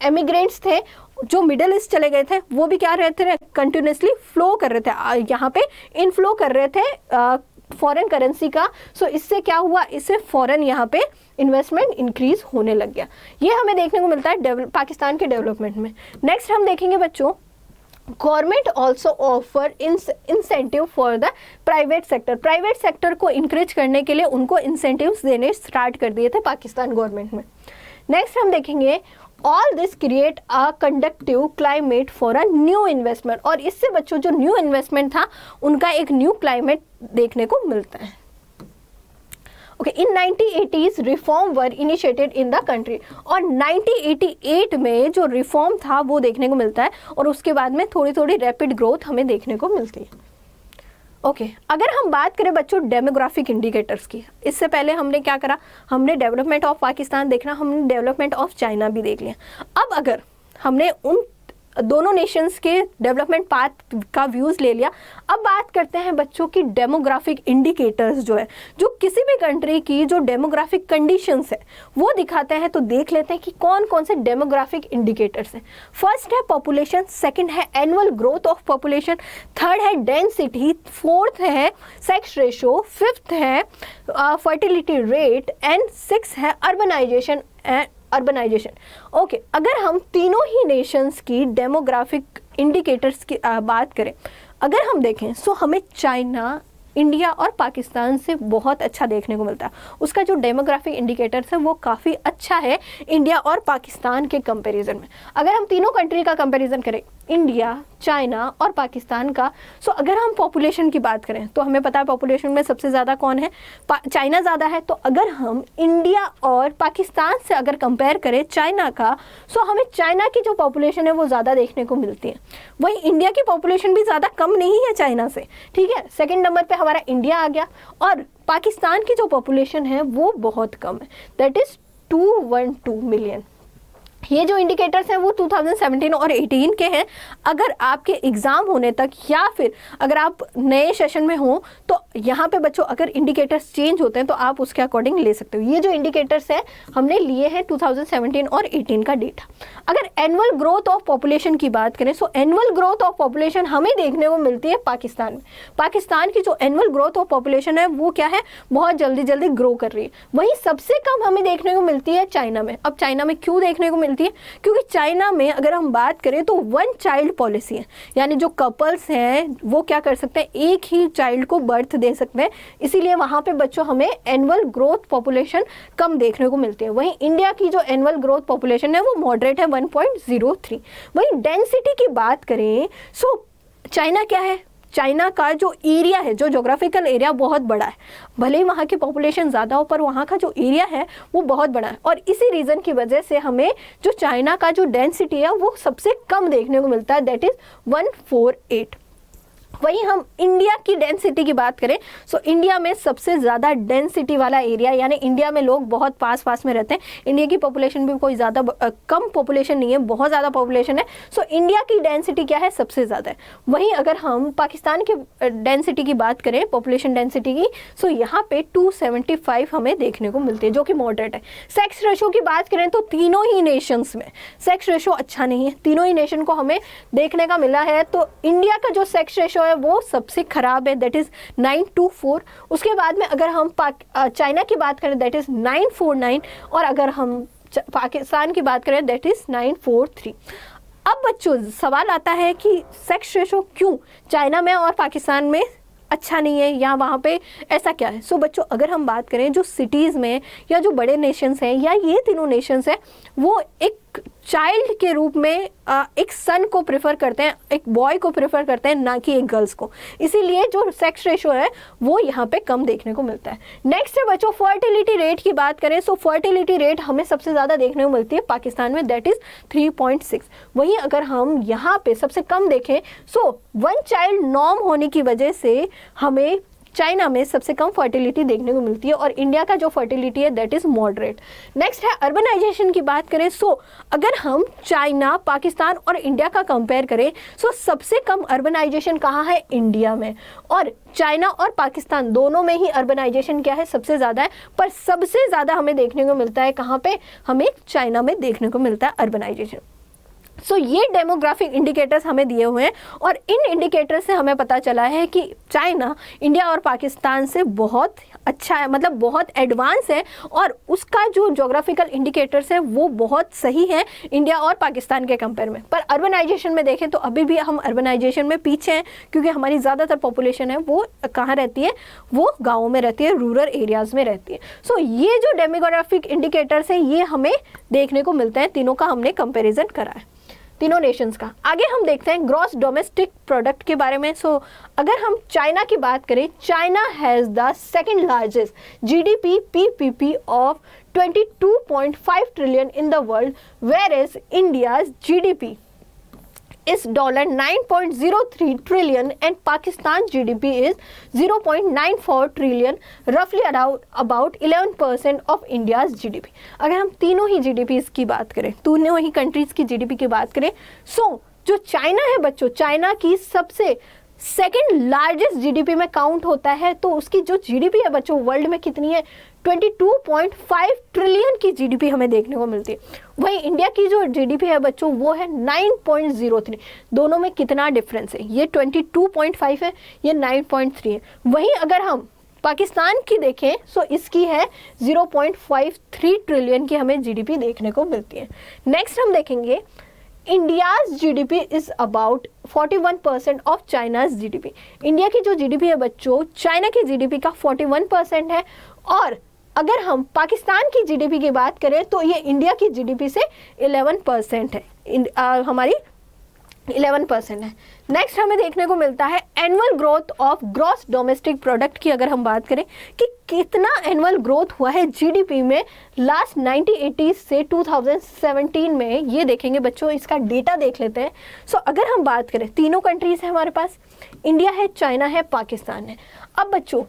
एमिग्रेंट्स थे जो मिडल ईस्ट चले गए थे, वो भी क्या रहते थे, कंटिन्यूसली फ्लो कर रहे थे, यहाँ पे इनफ्लो कर रहे थे फॉरेन करेंसी का। सो इससे क्या हुआ, इससे फॉरेन यहाँ पे इन्वेस्टमेंट इंक्रीज होने लग गया। ये हमें देखने को मिलता है पाकिस्तान के डेवलपमेंट में। नेक्स्ट हम देखेंगे बच्चों, government also offer incentive for the private sector. Private sector को इंकरेज करने के लिए उनको इंसेंटिव्स देने स्टार्ट कर दिए थे पाकिस्तान गवर्नमेंट में। नेक्स्ट हम देखेंगे all this create a conductive climate for a new investment, और इससे बच्चों जो न्यू इन्वेस्टमेंट था उनका एक न्यू क्लाइमेट देखने को मिलता है। Okay, in 1980s reform were initiated in the country, और 1988 में जो रिफॉर्म था वो देखने को मिलता है, और उसके बाद में थोड़ी थोड़ी रैपिड ग्रोथ हमें देखने को मिलती है। ओके, अगर हम बात करें बच्चों डेमोग्राफिक इंडिकेटर्स की, इससे पहले हमने क्या करा, हमने डेवलपमेंट ऑफ पाकिस्तान देखना, हमने डेवलपमेंट ऑफ चाइना भी देख लिया। अब अगर हमने उन दोनों नेशंस के डेवलपमेंट पाथ का व्यूज़ ले लिया। अब बात करते हैं बच्चों की डेमोग्राफिक इंडिकेटर्स जो है, जो किसी भी कंट्री की जो डेमोग्राफिक कंडीशंस है वो दिखाते हैं। तो देख लेते हैं कि कौन कौन से डेमोग्राफिक इंडिकेटर्स हैं। फर्स्ट है पॉपुलेशन, सेकंड है annual growth of population, third है डेंसिटी, फोर्थ है सेक्स रेशो, फिफ्थ है फर्टिलिटी रेट एंड सिक्स है अर्बनाइजेशन ओके। अगर हम तीनों ही नेशंस की डेमोग्राफिक इंडिकेटर्स की बात करें, अगर हम देखें सो हमें चाइना, इंडिया और पाकिस्तान से बहुत अच्छा देखने को मिलता है। उसका जो डेमोग्राफिक इंडिकेटर्स है वो काफ़ी अच्छा है इंडिया और पाकिस्तान के कंपैरिजन में। अगर हम तीनों कंट्री का कंपैरिजन करें, इंडिया, चाइना और पाकिस्तान का, सो अगर हम पॉपुलेशन की बात करें तो हमें पता है पॉपुलेशन में सबसे ज़्यादा कौन है, चाइना ज़्यादा है। तो अगर हम इंडिया और पाकिस्तान से अगर कंपेयर करें चाइना का, सो हमें चाइना की जो पॉपुलेशन है वो ज़्यादा देखने को मिलती है। वहीं इंडिया की पॉपुलेशन भी ज़्यादा कम नहीं है चाइना से, ठीक है। सेकेंड नंबर पर हमारा इंडिया आ गया और पाकिस्तान की जो पॉपुलेशन है वो बहुत कम है, दैट इज़ 212 मिलियन। ये जो इंडिकेटर्स हैं वो 2017 और 18 के हैं। अगर आपके एग्ज़ाम होने तक या फिर अगर आप नए सेशन में हो तो यहाँ पे बच्चों अगर इंडिकेटर्स चेंज होते हैं तो आप उसके अकॉर्डिंग ले सकते हो। ये जो इंडिकेटर्स हैं हमने लिए हैं 2017 और 18 का डेटा। अगर एनुअल ग्रोथ ऑफ पॉपुलेशन की बात करें, सो एनुअल ग्रोथ ऑफ पॉपुलेशन हमें देखने को मिलती है पाकिस्तान में। पाकिस्तान की जो एनुअल ग्रोथ ऑफ पॉपुलेशन है वो क्या है, बहुत जल्दी जल्दी ग्रो कर रही है। वहीं सबसे कम हमें देखने को मिलती है चाइना में। अब चाइना में क्यों देखने को मिलती है, क्योंकि चाइना में अगर हम बात करें तो वन चाइल्ड पॉलिसी है, यानी जो कपल्स हैं वो क्या कर सकते हैं, एक ही चाइल्ड को बर्थ दे सकते हैं। इसीलिए वहाँ पे बच्चों हमें एनुअल ग्रोथ पॉपुलेशन कम देखने को मिलती है। वहीं इंडिया की जो एनुअल ग्रोथ पॉपुलेशन है वो मॉडरेट है 1.03। वहीं डेंसिटी की बात करें सो चाइना क्या है, चाइना का जो एरिया है, जो जोग्राफिकल एरिया बहुत बड़ा है। भले ही वहाँ की पॉपुलेशन ज़्यादा हो पर वहाँ का जो एरिया है वो बहुत बड़ा है और इसी रीज़न की वजह से हमें जो चाइना का जो डेंसिटी है वो सबसे कम देखने को मिलता है, दैट इज़ 148। वहीं हम इंडिया की डेंसिटी की बात करें, सो इंडिया में सबसे ज़्यादा डेंसिटी वाला एरिया, यानी इंडिया में लोग बहुत पास पास में रहते हैं। इंडिया की पॉपुलेशन भी कोई ज़्यादा कम पॉपुलेशन नहीं है, बहुत ज़्यादा पॉपुलेशन है। सो इंडिया की डेंसिटी क्या है, सबसे ज़्यादा है। वहीं अगर हम पाकिस्तान की डेंसिटी की बात करें, पॉपुलेशन डेंसिटी की, सो यहाँ पे 275 हमें देखने को मिलती है, जो कि मॉडरेट है। सेक्स रेशो की बात करें तो तीनों ही नेशंस में सेक्स रेशो अच्छा नहीं है, तीनों ही नेशन को हमें देखने का मिला है। तो इंडिया का जो सेक्स रेशो है वो सबसे खराब है, दैट इज 9:4। उसके बाद में अगर हम चाइना की बात करें दैट इज 9:49 और अगर हम पाकिस्तान की बात करें दैट इज 9:43। अब बच्चों सवाल आता है कि सेक्स रेशो क्यों चाइना में और पाकिस्तान में अच्छा नहीं है, या वहाँ पे ऐसा क्या है। सो बच्चों अगर हम बात करें जो सिटीज़ में या जो बड़े नेशंस हैं या ये तीनों नेशंस हैं वो एक चाइल्ड के रूप में एक सन को प्रेफर करते हैं, एक बॉय को प्रेफर करते हैं, ना कि एक गर्ल्स को। इसीलिए जो सेक्स रेशो है वो यहाँ पे कम देखने को मिलता है। नेक्स्ट है बच्चों फर्टिलिटी रेट की बात करें, सो फर्टिलिटी रेट हमें सबसे ज़्यादा देखने को मिलती है पाकिस्तान में, दैट इज़ 3.6। वहीं अगर हम यहाँ पे सबसे कम देखें सो वन चाइल्ड नॉर्म होने की वजह से हमें चाइना में सबसे कम फर्टिलिटी देखने को मिलती है और इंडिया का जो फर्टिलिटी है दैट इज़ मॉडरेट। नेक्स्ट है अर्बनाइजेशन की बात करें, सो अगर हम चाइना, पाकिस्तान और इंडिया का कंपेयर करें सो सबसे कम अर्बनाइजेशन कहाँ है, इंडिया में। और चाइना और पाकिस्तान दोनों में ही अर्बनाइजेशन क्या है, सबसे ज़्यादा है। पर सबसे ज़्यादा हमें देखने को मिलता है कहाँ पे, हमें चाइना में देखने को मिलता है अर्बनाइजेशन। सो ये डेमोग्राफिक इंडिकेटर्स हमें दिए हुए हैं और इन इंडिकेटर से हमें पता चला है कि चाइना इंडिया और पाकिस्तान से बहुत अच्छा है, मतलब बहुत एडवांस है और उसका जो जोग्राफिकल इंडिकेटर्स है वो बहुत सही है इंडिया और पाकिस्तान के कंपेयर में। पर अर्बनाइजेशन में देखें तो अभी भी हम अर्बनाइजेशन में पीछे हैं, क्योंकि हमारी ज़्यादातर पॉपुलेशन है वो कहाँ रहती है, वो गाँवों में रहती है, रूरल एरियाज़ में रहती है। सो ये जो डेमोग्राफिक इंडिकेटर्स हैं ये हमें देखने को मिलते हैं, तीनों का हमने कंपेरिजन करा है, तीनों नेशंस का। आगे हम देखते हैं ग्रॉस डोमेस्टिक प्रोडक्ट के बारे में। सो अगर हम चाइना की बात करें, China has the second largest GDP PPP of 22.5 trillion in the world, whereas India's GDP is $9.03 trillion and Pakistan's GDP is 0.94 trillion, roughly about 11% of India's GDP। अगर हम तीनों ही GDPs की बात करें, तीनों ही कंट्रीज़ की GDP की बात करें, सो जो चाइना है बच्चों, चाइना की सबसे सेकेंड लार्जेस्ट जीडीपी में काउंट होता है, तो उसकी जो जीडीपी है बच्चों वर्ल्ड में कितनी है, 22.5 ट्रिलियन की जीडीपी हमें देखने को मिलती है। वहीं इंडिया की जो जीडीपी है बच्चों वो है 9.03। दोनों में कितना डिफरेंस है, ये 22.5 है, ये 9.3 है। वहीं अगर हम पाकिस्तान की देखें तो इसकी है 0.53 ट्रिलियन की हमें जीडीपी देखने को मिलती है। नेक्स्ट हम देखेंगे India's GDP is about 41% of China's GDP. India की जो जीडीपी है बच्चों चाइना की जीडीपी का 41% है, और अगर हम पाकिस्तान की जीडीपी की बात करें तो ये इंडिया की जीडीपी से 11% है, हमारी 11% है। नेक्स्ट हमें देखने को मिलता है annual growth of gross domestic product की। अगर हम बात करें कि कितना एनुअल ग्रोथ हुआ है जीडीपी में लास्ट 1980 से 2017 में, ये देखेंगे बच्चों, इसका डेटा देख लेते हैं। सो अगर हम बात करें, तीनों कंट्रीज है हमारे पास, इंडिया है, चाइना है, पाकिस्तान है। अब बच्चों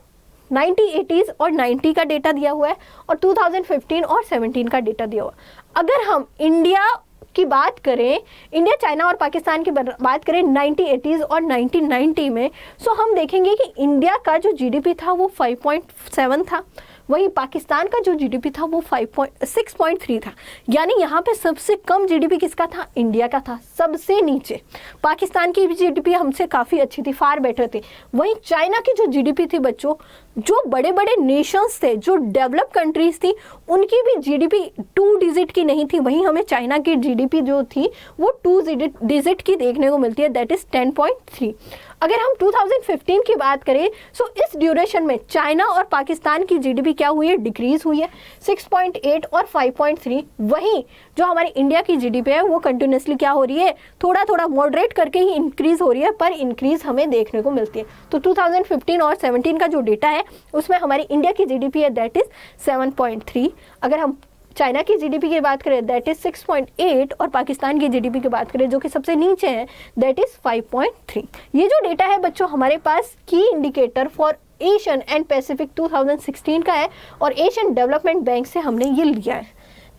1980s और 90 का डेटा दिया हुआ है और 2015 और 17 का डेटा दिया हुआ है। अगर हम इंडिया की बात करें, इंडिया, चाइना और पाकिस्तान की बात करें 1980s और 1990 में, सो हम देखेंगे कि इंडिया का जो जीडीपी था वो 5.7 था, वहीं पाकिस्तान का जो जीडीपी था वो 6.3 था। यानी यहाँ पे सबसे कम जीडीपी किसका था, इंडिया का था। सबसे नीचे पाकिस्तान की जीडीपी हमसे काफ़ी अच्छी थी, फार बेटर थी। वहीं चाइना की जो जीडीपी थी बच्चों, जो बड़े बड़े नेशंस थे, जो डेवलप कंट्रीज थी, उनकी भी जीडीपी 2 डिजिट की नहीं थी। वहीं हमें चाइना की जीडीपी जो थी वो 2 डिजिट की देखने को मिलती है, दैट इज 10.3। अगर हम 2015 की बात करें सो इस ड्यूरेशन में चाइना और पाकिस्तान की जीडीपी क्या हुई है, डिक्रीज हुई है, 6.8 और 5.3। वहीं जो हमारी इंडिया की जीडीपी है वो कंटिन्यूसली क्या हो रही है, थोड़ा थोड़ा मॉडरेट करके ही इंक्रीज हो रही है, पर इंक्रीज हमें देखने को मिलती है। तो 2015 और 17 का जो डेटा है उसमें हमारी इंडिया की जीडीपी है दैट इज 7.3। अगर हम चाइना की जीडीपी की बात करें दैट इज 6.8 और पाकिस्तान की जीडीपी की बात करें जो कि सबसे नीचे है दैट इज 5.3। ये जो डेटा है बच्चों हमारे पास की indicator for Asian and Pacific 2016 का है और एशियन डेवलपमेंट बैंक से हमने ये लिया है।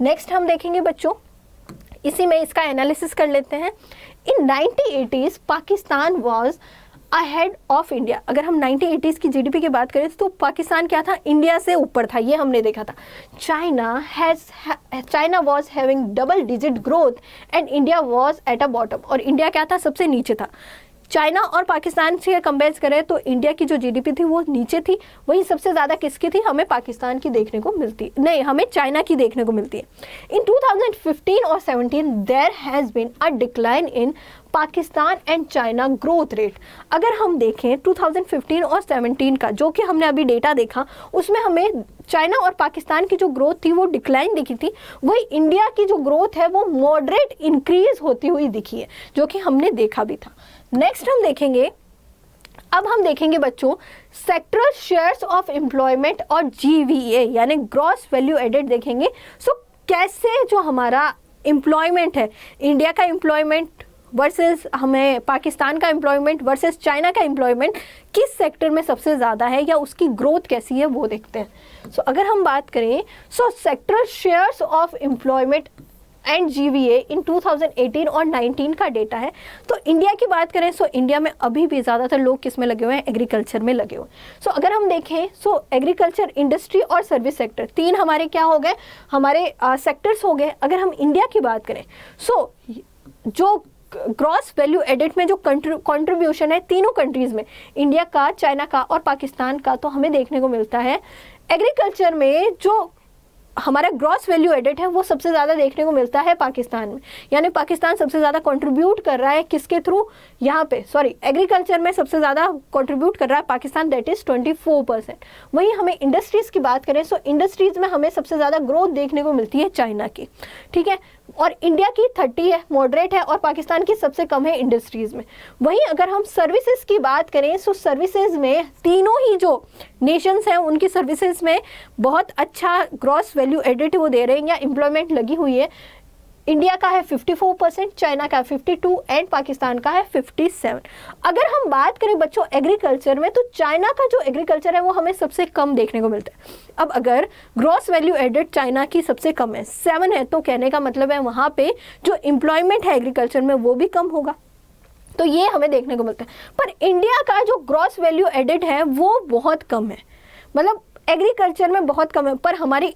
नेक्स्ट हम देखेंगे बच्चों, इसी में इसका एनालिसिस कर लेते हैं। इन 1980s Pakistan was ahead of India. अगर हम 1980s की जीडीपी की बात करें तो पाकिस्तान क्या था, इंडिया से ऊपर था, ये हमने देखा था। China was having double digit growth and India was at a bottom, और इंडिया क्या था, सबसे नीचे था। चाइना और पाकिस्तान से कंपेयर करें तो इंडिया की जो जीडीपी थी वो नीचे थी, वहीं सबसे ज़्यादा किसकी थी, हमें पाकिस्तान की देखने को मिलती, नहीं हमें चाइना की देखने को मिलती है। इन 2015 और 17 there has been a decline in Pakistan and China growth rate. अगर हम देखें 2015 और 17 का जो कि हमने अभी डेटा देखा, उसमें हमें चाइना और पाकिस्तान की जो ग्रोथ थी वो डिक्लाइन दिखी थी, वही इंडिया की जो ग्रोथ है वो मॉडरेट इंक्रीज होती हुई दिखी है, जो कि हमने देखा भी था। नेक्स्ट हम देखेंगे, अब हम देखेंगे बच्चों सेक्टरल शेयर्स ऑफ एम्प्लॉयमेंट और जीवीए यानी ग्रॉस वैल्यू एडेड देखेंगे। सो कैसे जो हमारा एम्प्लॉयमेंट है, इंडिया का एम्प्लॉयमेंट वर्सेस हमें पाकिस्तान का एम्प्लॉयमेंट वर्सेस चाइना का एम्प्लॉयमेंट किस सेक्टर में सबसे ज़्यादा है या उसकी ग्रोथ कैसी है वो देखते हैं। सो अगर हम बात करें so sectoral shares of employment and GVA in 2018 और 19 का डेटा है। तो इंडिया की बात करें सो इंडिया में अभी भी ज़्यादातर लोग किस में लगे हुए हैं, एग्रीकल्चर में लगे हुए हैं। सो अगर हम देखें सो एग्रीकल्चर, इंडस्ट्री और सर्विस सेक्टर, तीन हमारे क्या हो गए, हमारे सेक्टर्स हो गए। अगर हम इंडिया की बात करें सो जो ग्रॉस वैल्यू एडिट में जो कंट्रीब्यूशन है तीनों कंट्रीज़ में, इंडिया का, चाइना का और पाकिस्तान का, तो हमें देखने को मिलता है एग्रीकल्चर में जो हमारा ग्रॉस वैल्यू एडिट है वो सबसे ज़्यादा देखने को मिलता है पाकिस्तान में। यानी पाकिस्तान सबसे ज़्यादा कंट्रीब्यूट कर रहा है किसके थ्रू, यहाँ पे एग्रीकल्चर में सबसे ज़्यादा कंट्रीब्यूट कर रहा है पाकिस्तान, दैट इज़ 24%। वहीं हमें इंडस्ट्रीज़ की बात करें सो इंडस्ट्रीज़ में हमें सबसे ज़्यादा ग्रोथ देखने को मिलती है चाइना की, ठीक है, और इंडिया की 30 है, मॉडरेट है, और पाकिस्तान की सबसे कम है इंडस्ट्रीज़ में। वहीं अगर हम सर्विसेज की बात करें सो सर्विसेज में तीनों ही जो नेशंस हैं उनकी सर्विसेज में बहुत अच्छा ग्रॉस वैल्यू एडिट वो दे रहे हैं या एम्प्लॉयमेंट लगी हुई है। इंडिया का है 54%, चाइना का 52 एंड पाकिस्तान का है 57। अगर हम बात करें बच्चों एग्रीकल्चर में तो चाइना का जो एग्रीकल्चर है वो हमें सबसे कम देखने को मिलता है। अब अगर ग्रॉस वैल्यू एडेड चाइना की सबसे कम है 7 है, तो कहने का मतलब है वहाँ पे जो एम्प्लॉयमेंट है एग्रीकल्चर में वो भी कम होगा। तो ये हमें देखने को मिलता है। पर इंडिया का जो ग्रॉस वैल्यू एडेड है वो बहुत कम है, मतलब एग्रीकल्चर में बहुत कम है, पर हमारे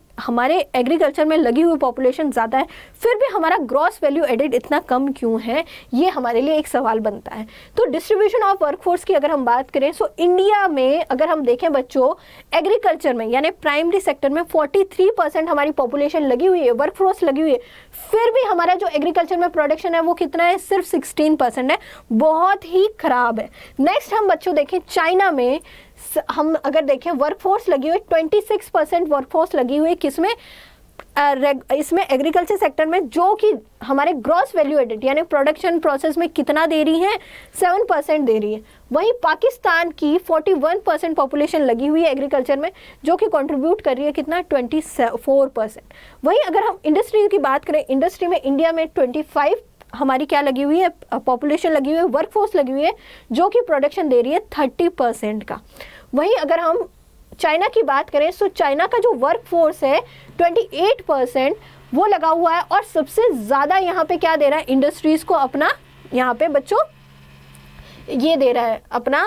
एग्रीकल्चर में लगी हुई पॉपुलेशन ज़्यादा है, फिर भी हमारा ग्रॉस वैल्यू एडेड इतना कम क्यों है, ये हमारे लिए एक सवाल बनता है। तो डिस्ट्रीब्यूशन ऑफ वर्कफोर्स की अगर हम बात करें, सो इंडिया में अगर हम देखें बच्चों, एग्रीकल्चर में यानी प्राइमरी सेक्टर में 43% हमारी पॉपुलेशन लगी हुई है, वर्कफोर्स लगी हुई है, फिर भी हमारा जो एग्रीकल्चर में प्रोडक्शन है वो कितना है, सिर्फ 16% है, बहुत ही खराब है। नेक्स्ट हम बच्चों देखें, चाइना में हम अगर देखें वर्कफोर्स लगी हुई 26% वर्कफोर्स लगी हुई किसमें, इसमें एग्रीकल्चर सेक्टर में, जो कि हमारे ग्रॉस वैल्यू एडेड यानी प्रोडक्शन प्रोसेस में कितना दे रही है, 7% दे रही है। वहीं पाकिस्तान की 41% पॉपुलेशन लगी हुई है एग्रीकल्चर में, जो कि कंट्रीब्यूट कर रही है कितना, 24%। वहीं अगर हम इंडस्ट्री की बात करें, इंडस्ट्री में इंडिया में 25 हमारी क्या लगी हुई है, पॉपुलेशन लगी हुई है, वर्कफोर्स लगी हुई है, जो कि प्रोडक्शन दे रही है 30% का। वहीं अगर हम चाइना की बात करें, तो चाइना का जो वर्कफोर्स है 28% वो लगा हुआ है, और सबसे ज़्यादा यहाँ पे क्या दे रहा है, इंडस्ट्रीज़ को अपना यहाँ पे बच्चों ये दे रहा है, अपना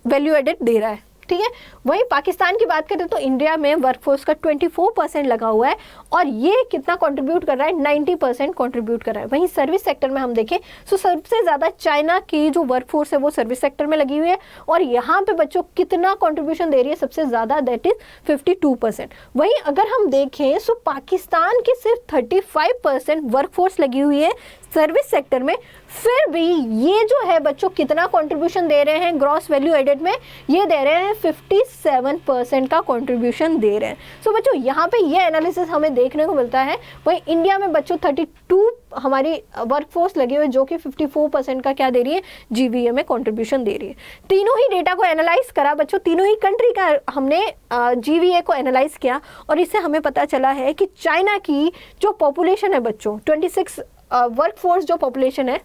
वैल्यू एडेड दे रहा है, ठीक है। वहीं पाकिस्तान की बात करें तो इंडिया में वर्कफोर्स का 24% लगा हुआ है, और ये कितना कंट्रीब्यूट कर रहा है, 90% कंट्रीब्यूट कर रहा है। वहीं सर्विस सेक्टर में हम देखें तो सबसे ज़्यादा चाइना की जो वर्कफोर्स है वो सर्विस सेक्टर में लगी हुई है, और यहाँ पे बच्चों कितना कंट्रीब्यूशन दे रही है सबसे ज़्यादा, दैट इज 52%। वहीं अगर हम देखें तो पाकिस्तान की सिर्फ 35% वर्कफोर्स लगी हुई है सर्विस सेक्टर में, फिर भी ये जो है बच्चों कितना कंट्रीब्यूशन दे रहे हैं ग्रॉस वैल्यू एडेड में, ये दे रहे हैं 57% का कंट्रीब्यूशन दे रहे हैं। सो बच्चों यहाँ पे ये एनालिसिस हमें देखने को मिलता है। वहीं इंडिया में बच्चों 32 हमारी वर्कफोर्स लगी हुई है, जो कि 54% का क्या दे रही है, जीवीए में कंट्रीब्यूशन दे रही है। तीनों ही डेटा को एनालाइज करा बच्चों, तीनों ही कंट्री का हमने जीवीए को एनालाइज किया, और इससे हमें पता चला है कि चाइना की जो पॉपुलेशन है बच्चों 26 वर्कफोर्स जो पॉपुलेशन है,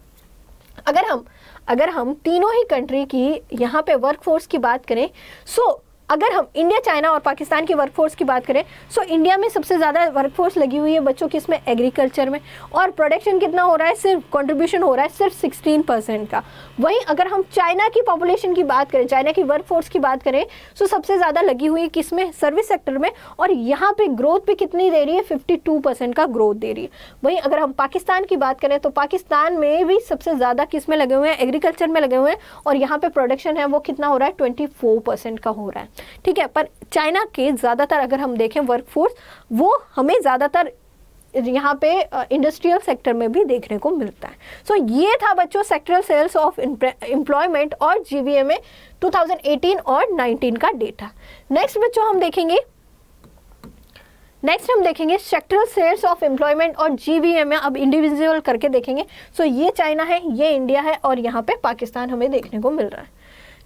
अगर हम तीनों ही कंट्री की यहाँ पे वर्कफोर्स की बात करें, सो अगर हम इंडिया, चाइना और पाकिस्तान की वर्कफोर्स की बात करें, सो इंडिया में सबसे ज़्यादा वर्कफोर्स लगी हुई है बच्चों किसमें, एग्रीकल्चर में, और प्रोडक्शन कितना हो रहा है, सिर्फ कंट्रीब्यूशन हो रहा है सिर्फ 16% का। वहीं अगर हम चाइना की पॉपुलेशन की बात करें, चाइना की वर्कफोर्स की बात करें, सो सबसे ज़्यादा लगी हुई है किसमें, सर्विस सेक्टर में, और यहाँ पे ग्रोथ भी कितनी दे रही है, 52% का ग्रोथ दे रही है। वहीं अगर हम पाकिस्तान की बात करें तो पाकिस्तान में भी सबसे ज़्यादा किस में लगे हुए हैं, एग्रीकल्चर में लगे हुए हैं, और यहाँ पे प्रोडक्शन है वो कितना हो रहा है, 24% का हो रहा है, ठीक है। पर चाइना के ज़्यादातर अगर हम देखें वर्कफोर्स, वो हमें ज़्यादातर यहाँ पे इंडस्ट्रियल सेक्टर में भी देखने को मिलता है। सो ये था बच्चों सेक्टरल सेल्स ऑफ एम्प्लॉयमेंट और जीवीए में 2018 और 19 का डेटा। नेक्स्ट बच्चों हम देखेंगे सेक्टरल सेल्स ऑफ एम्प्लॉयमेंट और जीवीए में अब इंडिविजुअल करके देखेंगे। सो ये चाइना है, ये इंडिया है, और यहाँ पे पाकिस्तान हमें देखने को मिल रहा है।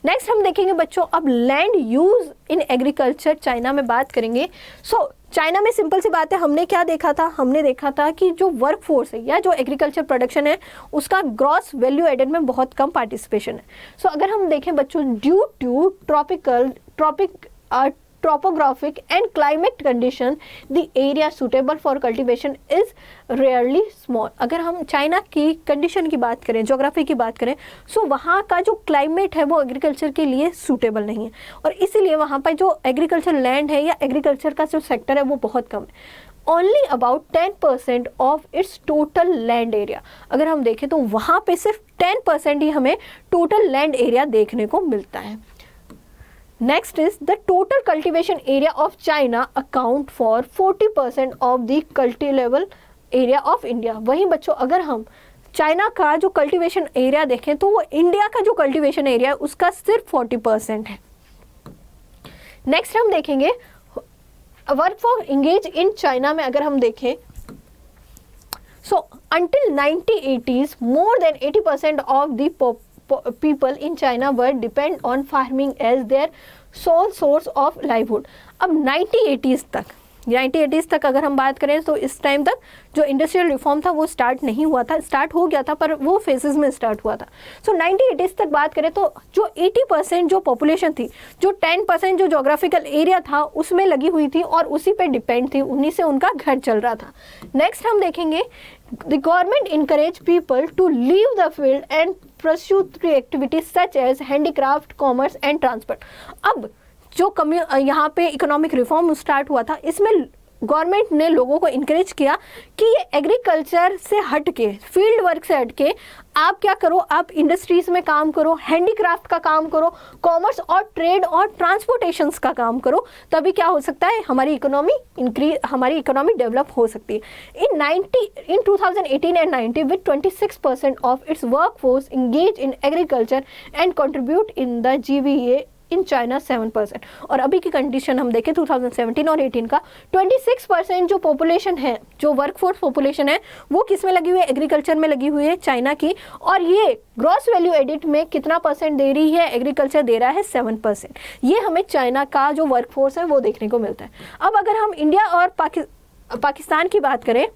नेक्स्ट हम देखेंगे बच्चों अब land use in agriculture China में बात करेंगे। सो चाइना में सिंपल सी बात है, हमने क्या देखा था, हमने देखा था कि जो वर्कफोर्स है या जो एग्रीकल्चर प्रोडक्शन है उसका ग्रॉस वैल्यू एडेड में बहुत कम पार्टिसिपेशन है। सो अगर हम देखें बच्चों, due to topographic and climate condition, the area suitable for cultivation is rarely small। अगर हम चाइना की कंडीशन की बात करें, ज्योग्राफी की बात करें, सो वहाँ का जो क्लाइमेट है वो एग्रीकल्चर के लिए सूटेबल नहीं है, और इसीलिए वहाँ पर जो एग्रीकल्चर लैंड है या एग्रीकल्चर का जो सेक्टर है वो बहुत कम है। Only about 10% of its total land area. अगर हम देखें तो वहाँ पे सिर्फ 10% ही हमें टोटल लैंड एरिया देखने को मिलता है। Next is the total cultivation area of China account for 40% of the cultivable area of India। वहीं बच्चों अगर हम चाइना का जो कल्टीवेशन एरिया देखें तो वो इंडिया का जो कल्टीवेशन एरिया है उसका सिर्फ 40% है। नेक्स्ट हम देखेंगे work for engage in China में अगर हम देखें, so until 1980s more than 80% of the people in China were depend on farming as their sole source of livelihood। अब 1980s तक अगर हम बात करें तो इस टाइम तक जो इंडस्ट्रियल रिफॉर्म था वो स्टार्ट नहीं हुआ था, स्टार्ट हो गया था पर वो फेजेस में स्टार्ट हुआ था। सो 1980s तक बात करें तो जो 80% जो पॉपुलेशन थी, जो 10% जो जोग्राफिकल एरिया था उसमें लगी हुई थी और उसी पे डिपेंड थी, उन्हीं से उनका घर चल रहा था। नेक्स्ट हम देखेंगे the government encourage people to leave the field and pursue three activities such as handicraft, commerce and transport. अब जो यहाँ पे इकोनॉमिक रिफॉर्म स्टार्ट हुआ था, इसमें गवर्नमेंट ने लोगों को इनकरेज किया कि ये एग्रीकल्चर से हट के, फील्ड वर्क से हट के आप क्या करो, आप इंडस्ट्रीज में काम करो, हैंडीक्राफ्ट का काम करो, कॉमर्स और ट्रेड और ट्रांसपोर्टेशंस का काम करो, तभी क्या हो सकता है, हमारी इकोनॉमी डेवलप हो सकती है। इन 2018 and 19 with 26% of its workforce engaged in agriculture and contribute in the GVA in China 7%। और अभी की कंडीशन हम देखें 2017 और 18 का, 26% जो पॉपुलेशन है, जो वर्कफोर्स पॉपुलेशन है, वो किस में लगी हुई है, एग्रीकल्चर में लगी हुई है चाइना की। और ये ग्रॉस वैल्यू एडिट में कितना परसेंट दे रही है, एग्रीकल्चर दे रहा है 7%। ये हमें चाइना का जो वर्कफोर्स है वो देखने को मिलता है। अब अगर हम इंडिया और पाकिस्तान की बात करें,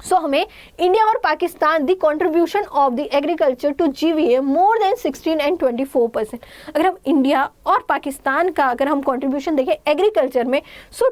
सो हमें इंडिया और Pakistan the contribution of the agriculture to GVA more than 16 and 24%। अगर हम इंडिया और पाकिस्तान का अगर हम कंट्रीब्यूशन देखें एग्रीकल्चर में, सो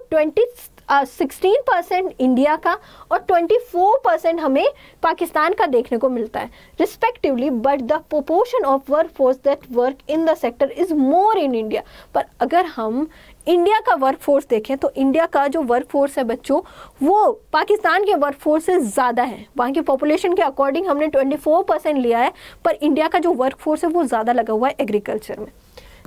16% इंडिया का और 24% हमें पाकिस्तान का देखने को मिलता है respectively, but the proportion of workforce that work in the sector is more in India. पर अगर हम इंडिया का वर्कफोर्स देखें तो इंडिया का जो वर्कफोर्स है बच्चों, वो पाकिस्तान के वर्कफोर्स से ज़्यादा है। वहाँ की पॉपुलेशन के अकॉर्डिंग हमने 24% लिया है, पर इंडिया का जो वर्कफोर्स है वो ज़्यादा लगा हुआ है एग्रीकल्चर में।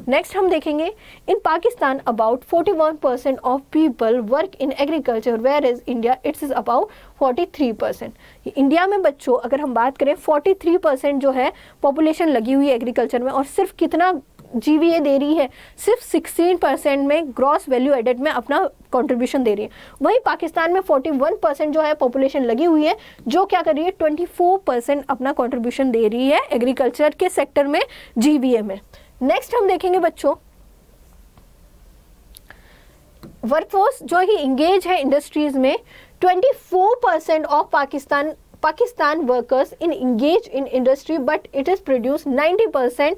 नेक्स्ट हम देखेंगे, in Pakistan about 41% of people work in agriculture, where is India it's is about 43%। India में बच्चों अगर हम बात करें 43% जो है पॉपुलेशन लगी हुई है एग्रीकल्चर में, और सिर्फ कितना जीवीए दे रही है, सिर्फ 16% में ग्रॉस वैल्यू एडेड में अपना कंट्रीब्यूशन दे रही है। वहीं पाकिस्तान में 41% जो है पॉपुलेशन लगी हुई है, जो क्या कर रही है 24% अपना कंट्रीब्यूशन दे रही है एग्रीकल्चर के सेक्टर में जीवीए में। नेक्स्ट हम देखेंगे बच्चों, वर्कफोर्स जो ही इंगेज है इंडस्ट्रीज में, 24% of Pakistan workers in engage in industry, but it is produce 90%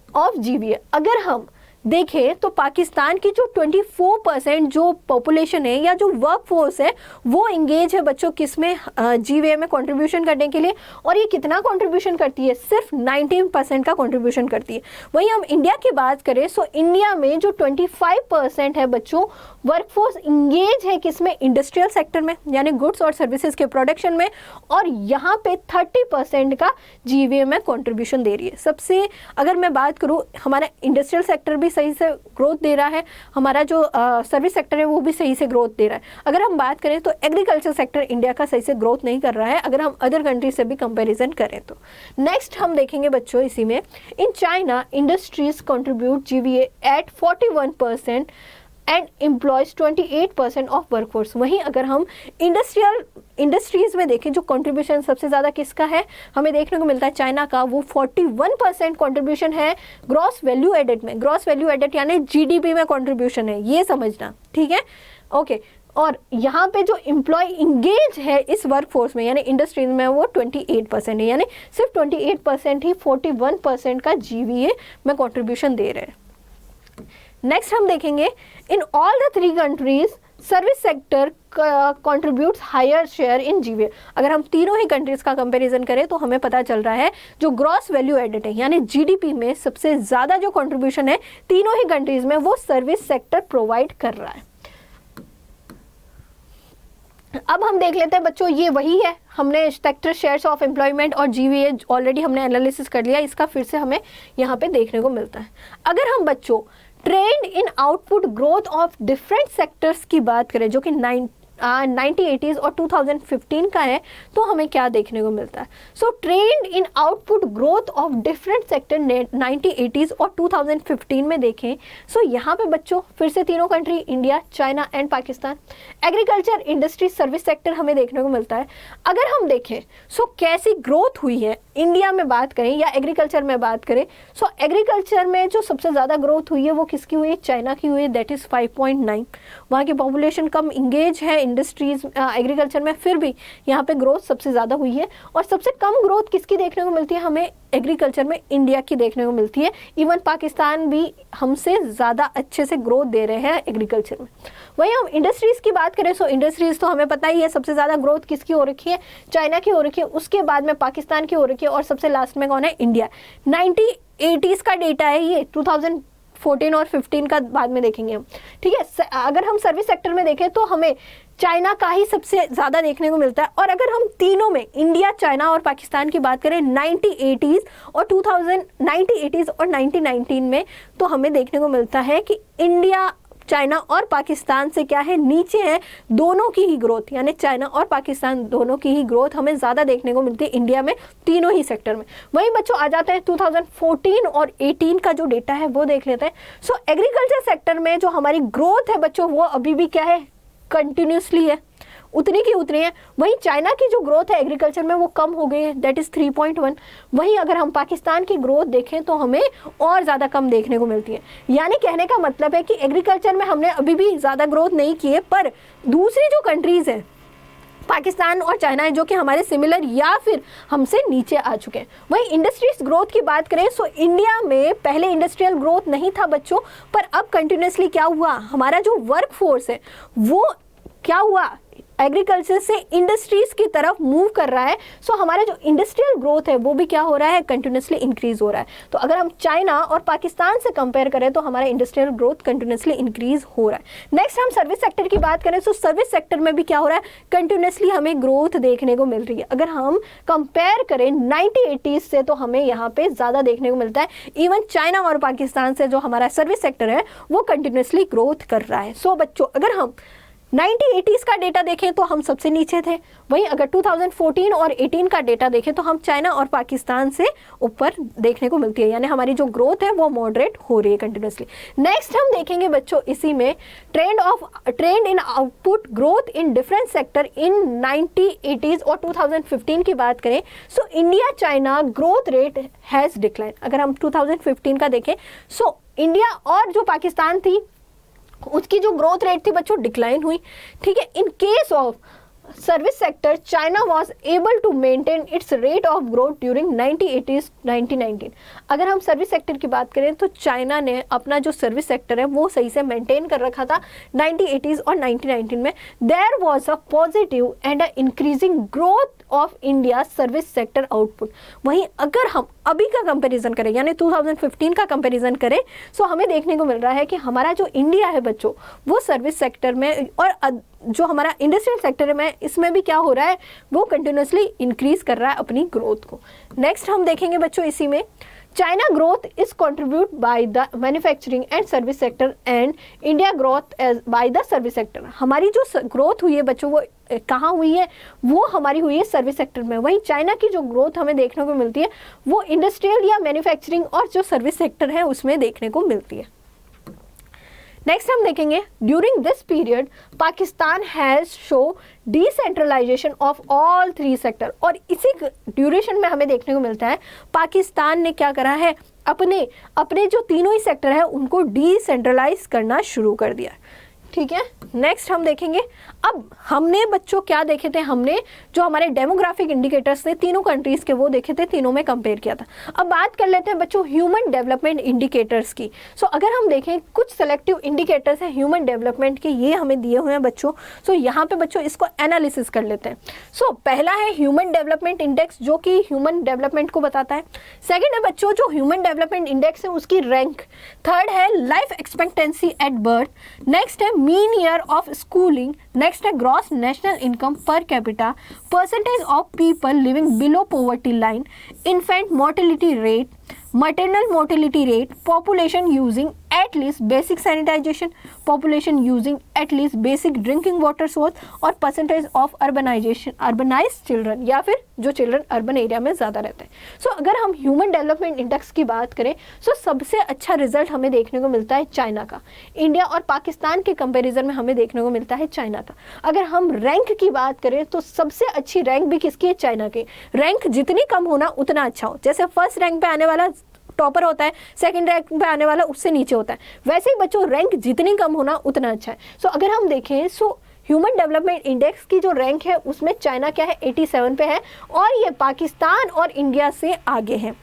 of GVA. अगर हम देखें तो पाकिस्तान की जो 24% जो पॉपुलेशन है या जो वर्कफोर्स है वो इंगेज है बच्चों किसमें, जीवीए में कंट्रीब्यूशन करने के लिए, और ये कितना कंट्रीब्यूशन करती है, सिर्फ 19% का कंट्रीब्यूशन करती है। वहीं हम इंडिया की बात करें, सो इंडिया में जो 25% है बच्चों वर्कफोर्स इंगेज है किसमें, इंडस्ट्रियल सेक्टर में, यानी गुड्स और सर्विसेज के प्रोडक्शन में, और यहाँ पे 30% का जीवीए में कंट्रीब्यूशन दे रही है। सबसे अगर मैं बात करूँ, हमारा इंडस्ट्रियल सेक्टर भी सही से ग्रोथ दे रहा है, हमारा जो सर्विस सेक्टर है वो भी सही से ग्रोथ दे रहा है। अगर हम बात करें तो एग्रीकल्चर सेक्टर इंडिया का सही से ग्रोथ नहीं कर रहा है, अगर हम अदर कंट्री से भी कंपैरिजन करें तो। नेक्स्ट हम देखेंगे बच्चों इसी में, in China industries contribute GVA eight 41% and employees 28% of workforce. वहीं अगर हम इंडस्ट्रीज में देखें, जो कंट्रीब्यूशन सबसे ज़्यादा किसका है हमें देखने को मिलता है चाइना का, वो 41% कंट्रीब्यूशन है ग्रॉस वैल्यू एडेड में। ग्रॉस वैल्यू एडेड यानी जीडीपी में कंट्रीब्यूशन है, ये समझना, ठीक है, ओके। और यहाँ पे जो एम्प्लॉय इंगेज है इस वर्कफोर्स में यानी इंडस्ट्रीज में, वो 28% है, यानी सिर्फ 28% ही 41% का जीवीए में कंट्रीब्यूशन दे रहे हैं। नेक्स्ट हम देखेंगे, in all the 3 countries service sector contributes higher share in GVA. अगर हम तीनों ही कंट्रीज का कंपैरिजन करें तो हमें पता चल रहा है जो ग्रॉस वैल्यू एडेड है यानी जीडीपी में सबसे ज़्यादा जो कंट्रीब्यूशन है तीनों ही कंट्रीज में वो सर्विस सेक्टर प्रोवाइड कर रहा है। अब हम देख लेते हैं बच्चों, ये वही है, हमने सेक्टर शेयर्स ऑफ एम्प्लॉयमेंट और जीवीए ऑलरेडी हमने एनालिसिस कर लिया, इसका फिर से हमें यहाँ पे देखने को मिलता है। अगर हम बच्चों trend in output growth of different sectors की बात करें जो कि 1980s और 2015 का है, तो हमें क्या देखने को मिलता है। सो trend in output growth of different sector 1980s और 2015 में देखें, सो यहाँ पे बच्चों फिर से तीनों country India, China and Pakistan, agriculture, industry, service sector हमें देखने को मिलता है। अगर हम देखें सो कैसी ग्रोथ हुई है इंडिया में बात करें या एग्रीकल्चर में बात करें, सो एग्रीकल्चर में जो सबसे ज़्यादा ग्रोथ हुई है वो किसकी हुई है, चाइना की हुई है, दैट इज़ 5.9। वहाँ की पॉपुलेशन कम इंगेज है इंडस्ट्रीज एग्रीकल्चर में, फिर भी यहाँ पे ग्रोथ सबसे ज़्यादा हुई है। और सबसे कम ग्रोथ किसकी देखने को मिलती है हमें एग्रीकल्चर में? इंडिया की देखने को मिलती है। इवन पाकिस्तान भी हमसे ज़्यादा अच्छे से ग्रोथ दे रहे हैं एग्रीकल्चर में। वहीं हम इंडस्ट्रीज़ की बात करें, सो इंडस्ट्रीज़ तो हमें पता ही है सबसे ज़्यादा ग्रोथ किसकी हो रखी है? चाइना की हो रखी है, उसके बाद में पाकिस्तान की हो रखी है, और सबसे लास्ट में कौन है? इंडिया। 1980s का डेटा है ये, 2014 और 15 का बाद में देखेंगे हम, ठीक है। अगर हम सर्विस सेक्टर में देखें तो हमें चाइना का ही सबसे ज़्यादा देखने को मिलता है। और अगर हम तीनों में, इंडिया, चाइना और पाकिस्तान की बात करें 1980s और 1919 में, तो हमें देखने को मिलता है कि इंडिया, चाइना और पाकिस्तान से क्या है? नीचे है। दोनों की ही ग्रोथ, यानी चाइना और पाकिस्तान दोनों की ही ग्रोथ हमें ज़्यादा देखने को मिलती है इंडिया में, तीनों ही सेक्टर में। वहीं बच्चों आ जाते हैं 2014 और 18 का जो डेटा है वो देख लेते हैं। सो एग्रीकल्चर सेक्टर में जो हमारी ग्रोथ है बच्चों, वो अभी भी क्या है? कंटिन्यूसली है, उतनी की उतनी है। वहीं चाइना की जो ग्रोथ है एग्रीकल्चर में वो कम हो गई है, दैट इज़ 3.1। वहीं अगर हम पाकिस्तान की ग्रोथ देखें तो हमें और ज़्यादा कम देखने को मिलती है। यानी कहने का मतलब है कि एग्रीकल्चर में हमने अभी भी ज़्यादा ग्रोथ नहीं की है, पर दूसरी जो कंट्रीज़ हैं, पाकिस्तान और चाइना है, जो कि हमारे सिमिलर या फिर हमसे नीचे आ चुके हैं। वहीं इंडस्ट्रीज ग्रोथ की बात करें, सो इंडिया में पहले इंडस्ट्रियल ग्रोथ नहीं था बच्चों, पर अब कंटिन्यूसली क्या हुआ? हमारा जो वर्क फोर्स है वो क्या हुआ? एग्रीकल्चर से इंडस्ट्रीज की तरफ मूव कर रहा है। सो हमारा जो इंडस्ट्रियल ग्रोथ है वो भी क्या हो रहा है? कंटिन्यूसली इंक्रीज हो रहा है। तो अगर हम चाइना और पाकिस्तान से कंपेयर करें तो हमारा इंडस्ट्रियल ग्रोथ कंटिन्यूसली इंक्रीज हो रहा है। नेक्स्ट हम सर्विस सेक्टर की बात करें, तो सर्विस सेक्टर में भी क्या हो रहा है? कंटिन्यूसली हमें ग्रोथ देखने को मिल रही है। अगर हम कंपेयर करें 1980s से तो हमें यहाँ पे ज़्यादा देखने को मिलता है। इवन चाइना और पाकिस्तान से जो हमारा सर्विस सेक्टर है वो कंटिन्यूसली ग्रोथ कर रहा है। सो बच्चों अगर हम 1980s का डेटा देखें तो हम सबसे नीचे थे। वहीं अगर 2014 और 18 का डेटा देखें तो हम चाइना और पाकिस्तान से ऊपर देखने को मिलती है, यानी हमारी जो ग्रोथ है वो मॉडरेट हो रही है कंटिन्यूसली। नेक्स्ट हम देखेंगे बच्चों इसी में trend in output growth in different sector in 1980s और 2015 की बात करें, so India China growth rate has decline. अगर हम 2015 का देखें, सो इंडिया और जो पाकिस्तान थी उसकी जो ग्रोथ रेट थी बच्चों डिक्लाइन हुई, ठीक है। In case of service sector China was able to maintain its rate of growth during 1980s 1919। अगर हम सर्विस सेक्टर की बात करें तो चाइना ने अपना जो सर्विस सेक्टर है वो सही से मेंटेन कर रखा था 1980s और 1919 में। There was a positive and a increasing growth of India service sector output. वहीं अगर हम अभी का कंपैरिजन करें, यानी 2015 का कंपैरिजन करें, सो हमें देखने को मिल रहा है कि हमारा जो इंडिया है बच्चों वो सर्विस सेक्टर में और जो हमारा इंडस्ट्रियल सेक्टर में, इसमें भी क्या हो रहा है? वो कंटिन्यूसली इंक्रीज कर रहा है अपनी ग्रोथ को। नेक्स्ट हम देखेंगे बच्चों इसी में, China growth is contribute by the manufacturing and service sector and India growth by the service sector. हमारी जो ग्रोथ हुई है बच्चों वो कहाँ हुई है? वो हमारी हुई है सर्विस सेक्टर में। वहीं चाइना की जो ग्रोथ हमें देखने को मिलती है वो इंडस्ट्रियल या मैन्युफैक्चरिंग और जो सर्विस सेक्टर है उसमें देखने को मिलती है। नेक्स्ट हम देखेंगे, during this period Pakistan has show decentralisation of all three sector. और इसी ड्यूरेशन में हमें देखने को मिलता है पाकिस्तान ने क्या करा है? अपने जो तीनों ही सेक्टर है उनको डिसेंट्रलाइज करना शुरू कर दिया, ठीक है। नेक्स्ट हम देखेंगे, अब हमने बच्चों क्या देखे थे? हमने जो हमारे डेमोग्राफिक इंडिकेटर्स थे तीनों कंट्रीज के वो देखे थे, तीनों में कंपेयर किया था। अब बात कर लेते हैं बच्चों ह्यूमन डेवलपमेंट इंडिकेटर्स की। सो अगर हम देखें कुछ सेलेक्टिव इंडिकेटर्स हैं ह्यूमन डेवलपमेंट के, ये हमें दिए हुए हैं बच्चों। सो यहाँ पे बच्चों इसको एनालिसिस कर लेते हैं। सो पहला है ह्यूमन डेवलपमेंट इंडेक्स जो कि ह्यूमन डेवलपमेंट को बताता है। सेकेंड है बच्चों जो ह्यूमन डेवलपमेंट इंडेक्स है उसकी रैंक। थर्ड है life expectancy at birth. Next है mean year of schooling. Next है gross national income per capita, percentage of people living below poverty line, infant mortality rate, maternal mortality rate, population using at least basic sanitization, population using at least basic drinking water source और percentage of urbanized children या फिर जो चिल्ड्रन अर्बन एरिया में ज़्यादा रहते हैं। सो अगर हम ह्यूमन डेवलपमेंट इंडेक्स की बात करें सो सबसे अच्छा रिजल्ट हमें देखने को मिलता है चाइना का। इंडिया और पाकिस्तान के कंपैरिजन में हमें देखने को मिलता है चाइना का। अगर हम रैंक की बात करें तो सबसे अच्छी रैंक भी किसकी है? चाइना की। रैंक जितनी कम होना उतना अच्छा हो। जैसे फर्स्ट रैंक पे आने वाला टॉपर होता है, सेकंड रैंक पे आने वाला उससे नीचे होता है, वैसे ही बच्चों रैंक जितनी कम होना उतना अच्छा है। सो अगर हम देखें सो ह्यूमन डेवलपमेंट इंडेक्स की जो रैंक है उसमें चाइना क्या है 87 पे है और ये पाकिस्तान और इंडिया से आगे है।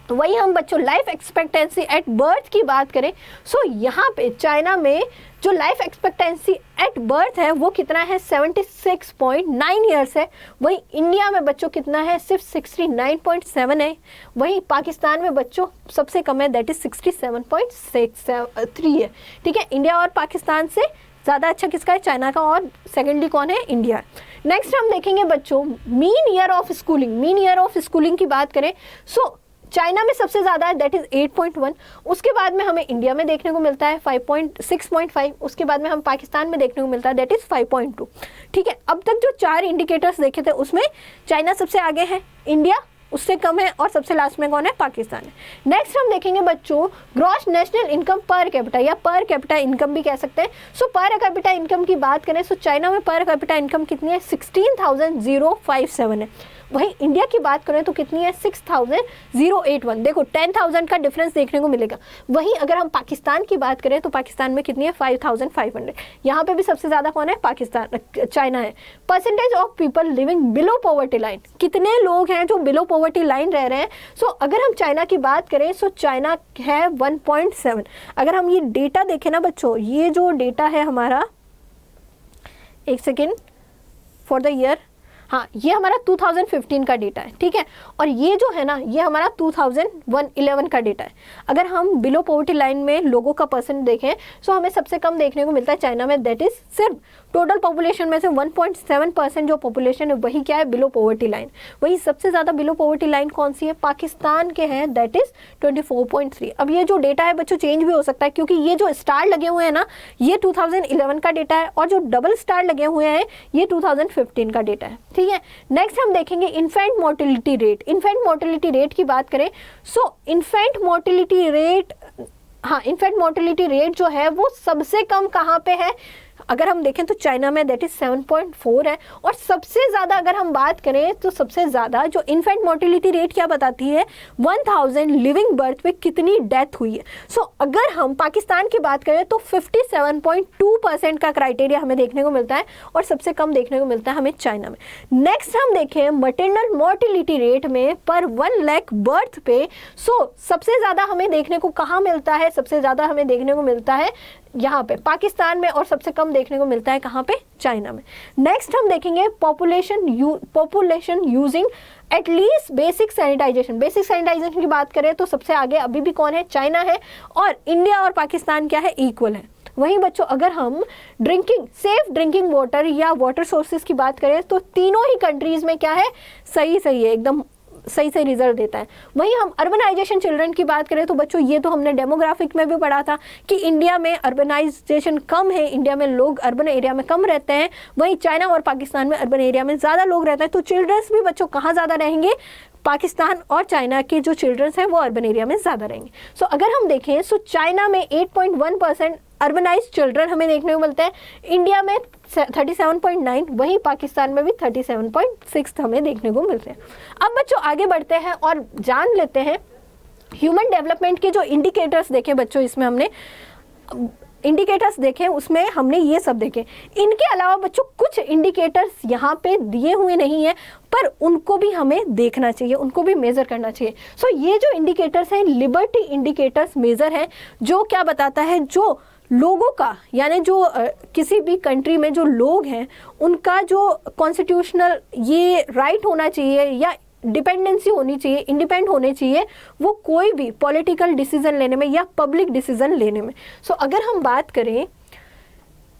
तो वही हम बच्चों लाइफ एक्सपेक्टेंसी एट बर्थ की बात करें, सो यहाँ पे चाइना में जो लाइफ एक्सपेक्टेंसी एट बर्थ है वो कितना है 76.9 ईयर्स है। वही इंडिया में बच्चों कितना है सिर्फ 69.7 है। वही पाकिस्तान में बच्चों सबसे कम है, दैट इज 67.63 है। ठीक है, इंडिया और पाकिस्तान से ज़्यादा अच्छा किसका है, चाइना का, और सेकेंडली कौन है, इंडिया। नेक्स्ट हम देखेंगे बच्चों mean year of schooling. Mean year of schooling की बात करें सो चाइना में सबसे ज़्यादा है, दैट इज़ 8.1। उसके बाद में हमें इंडिया में देखने को मिलता है 6.5। उसके बाद में हम पाकिस्तान में देखने को मिलता है, दैट इज़ 5.2। ठीक है, अब तक जो 4 इंडिकेटर्स देखे थे उसमें चाइना सबसे आगे है, इंडिया उससे कम है और सबसे लास्ट में कौन है, पाकिस्तान है। नेक्स्ट हम देखेंगे बच्चों gross national income per capita या पर कैपिटा इनकम भी कह सकते हैं। सो पर कैपिटा इनकम की बात करें सो चाइना में पर कैपिटा इनकम कितनी है 16,057 है। वहीं इंडिया की बात करें तो कितनी है 6,081। देखो 10,000 का डिफरेंस देखने को मिलेगा। वहीं अगर हम पाकिस्तान की बात करें तो पाकिस्तान में कितनी है 5,500। यहाँ पे भी सबसे ज़्यादा कौन है, पाकिस्तान, चाइना है। Percentage of people living below poverty line, कितने लोग हैं जो बिलो पॉवर्टी लाइन रह रहे हैं। सो अगर हम चाइना की बात करें सो चाइना है 1.7। अगर हम ये डेटा देखें ना बच्चों, ये जो डेटा है हमारा, एक सेकेंड, फॉर द ईयर, हाँ ये हमारा 2015 का डेटा है। ठीक है, और ये जो है ना ये हमारा 2011 का डेटा है। अगर हम बिलो पॉवर्टी लाइन में लोगों का परसेंट देखें तो हमें सबसे कम देखने को मिलता है चाइना में, दैट इज सिर्फ टोटल पॉपुलेशन में से 1.7% जो पॉपुलेशन है वही क्या है, बिलो पॉवर्टी लाइन। वही सबसे ज़्यादा बिलो पॉवर्टी लाइन कौन सी है, पाकिस्तान के हैं, दैट इज 24.3। अब ये जो डेटा है बच्चों चेंज भी हो सकता है क्योंकि ये जो स्टार लगे हुए हैं ना ये 2011 का डेटा है और जो डबल स्टार लगे हुए हैं ये 2015 का डेटा है। ठीक है, नेक्स्ट हम देखेंगे infant mortality rate. Infant mortality rate की बात करें सो इन्फेंट मोर्टेलिटी रेट, हाँ इन्फेंट मोर्टेलिटी रेट जो है वो सबसे कम कहाँ पे है, अगर हम देखें तो चाइना में, दैट इज 7.4 है। और सबसे ज़्यादा अगर हम बात करें तो सबसे ज़्यादा जो इन्फेंट मोर्टेलिटी रेट क्या बताती है, 1000 लिविंग बर्थ पे कितनी डेथ हुई है। सो अगर हम पाकिस्तान की बात करें तो 57.2% का क्राइटेरिया हमें देखने को मिलता है और सबसे कम देखने को मिलता है हमें चाइना में। नेक्स्ट हम देखें मटरनल मोर्टेलिटी रेट में पर 1 लाख बर्थ पे, सो सबसे ज़्यादा हमें देखने को कहाँ मिलता है, सबसे ज़्यादा हमें देखने को मिलता है यहाँ पे पाकिस्तान में और सबसे कम देखने को मिलता है कहाँ पे, चाइना में। नेक्स्ट हम देखेंगे population using at least basic sanitisation. Basic sanitisation की बात करें तो सबसे आगे अभी भी कौन है, चाइना है, और इंडिया और पाकिस्तान क्या है, इक्वल है। वहीं बच्चों अगर हम ड्रिंकिंग सेफ ड्रिंकिंग वाटर या वाटर सोर्सेज की बात करें तो तीनों ही कंट्रीज में क्या है, सही है, एकदम सही से रिजल्ट देता है। वहीं हम अर्बनाइजेशन चिल्ड्रन की बात करें तो बच्चों ये तो हमने डेमोग्राफिक में भी पढ़ा था कि इंडिया में अर्बनाइजेशन कम है, इंडिया में लोग अर्बन एरिया में कम रहते हैं, वहीं चाइना और पाकिस्तान में अर्बन एरिया में ज़्यादा लोग रहते हैं। तो चिल्ड्रंस भी बच्चों कहाँ ज़्यादा रहेंगे, पाकिस्तान और चाइना के जो चिल्ड्रंस हैं वो अर्बन एरिया में ज़्यादा रहेंगे। सो अगर हम देखें सो चाइना में 8.1% अर्बनाइज चिल्ड्रन हमें देखने को मिलता है, इंडिया में 37.9, वहीं पाकिस्तान में भी 37.6 हमें देखने को मिलते हैं। अब बच्चों आगे बढ़ते हैं और जान लेते हैं ह्यूमन डेवलपमेंट के जो इंडिकेटर्स देखे बच्चों, इसमें हमने इंडिकेटर्स देखे, उसमें हमने ये सब देखे। इनके अलावा बच्चों कुछ इंडिकेटर्स यहाँ पे दिए हुए नहीं हैं पर उनको भी हमें देखना चाहिए, उनको भी मेज़र करना चाहिए। सो ये जो इंडिकेटर्स हैं लिबर्टी इंडिकेटर्स मेज़र है, जो क्या बताता है, जो लोगों का यानी जो किसी भी कंट्री में जो लोग हैं उनका जो कॉन्स्टिट्यूशनल ये राइट होना चाहिए या डिपेंडेंसी होनी चाहिए, इंडिपेंडेंट होने चाहिए वो कोई भी पॉलिटिकल डिसीजन लेने में या पब्लिक डिसीजन लेने में। सो अगर हम बात करें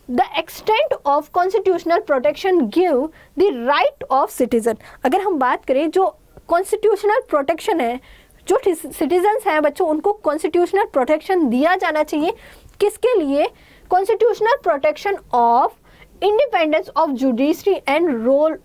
the extent of constitutional protection give the right of citizen, अगर हम बात करें जो कॉन्स्टिट्यूशनल प्रोटेक्शन है, जो सिटीजन्स हैं बच्चों उनको कॉन्स्टिट्यूशनल प्रोटेक्शन दिया जाना चाहिए। किसके लिए, constitutional protection of independence of judiciary and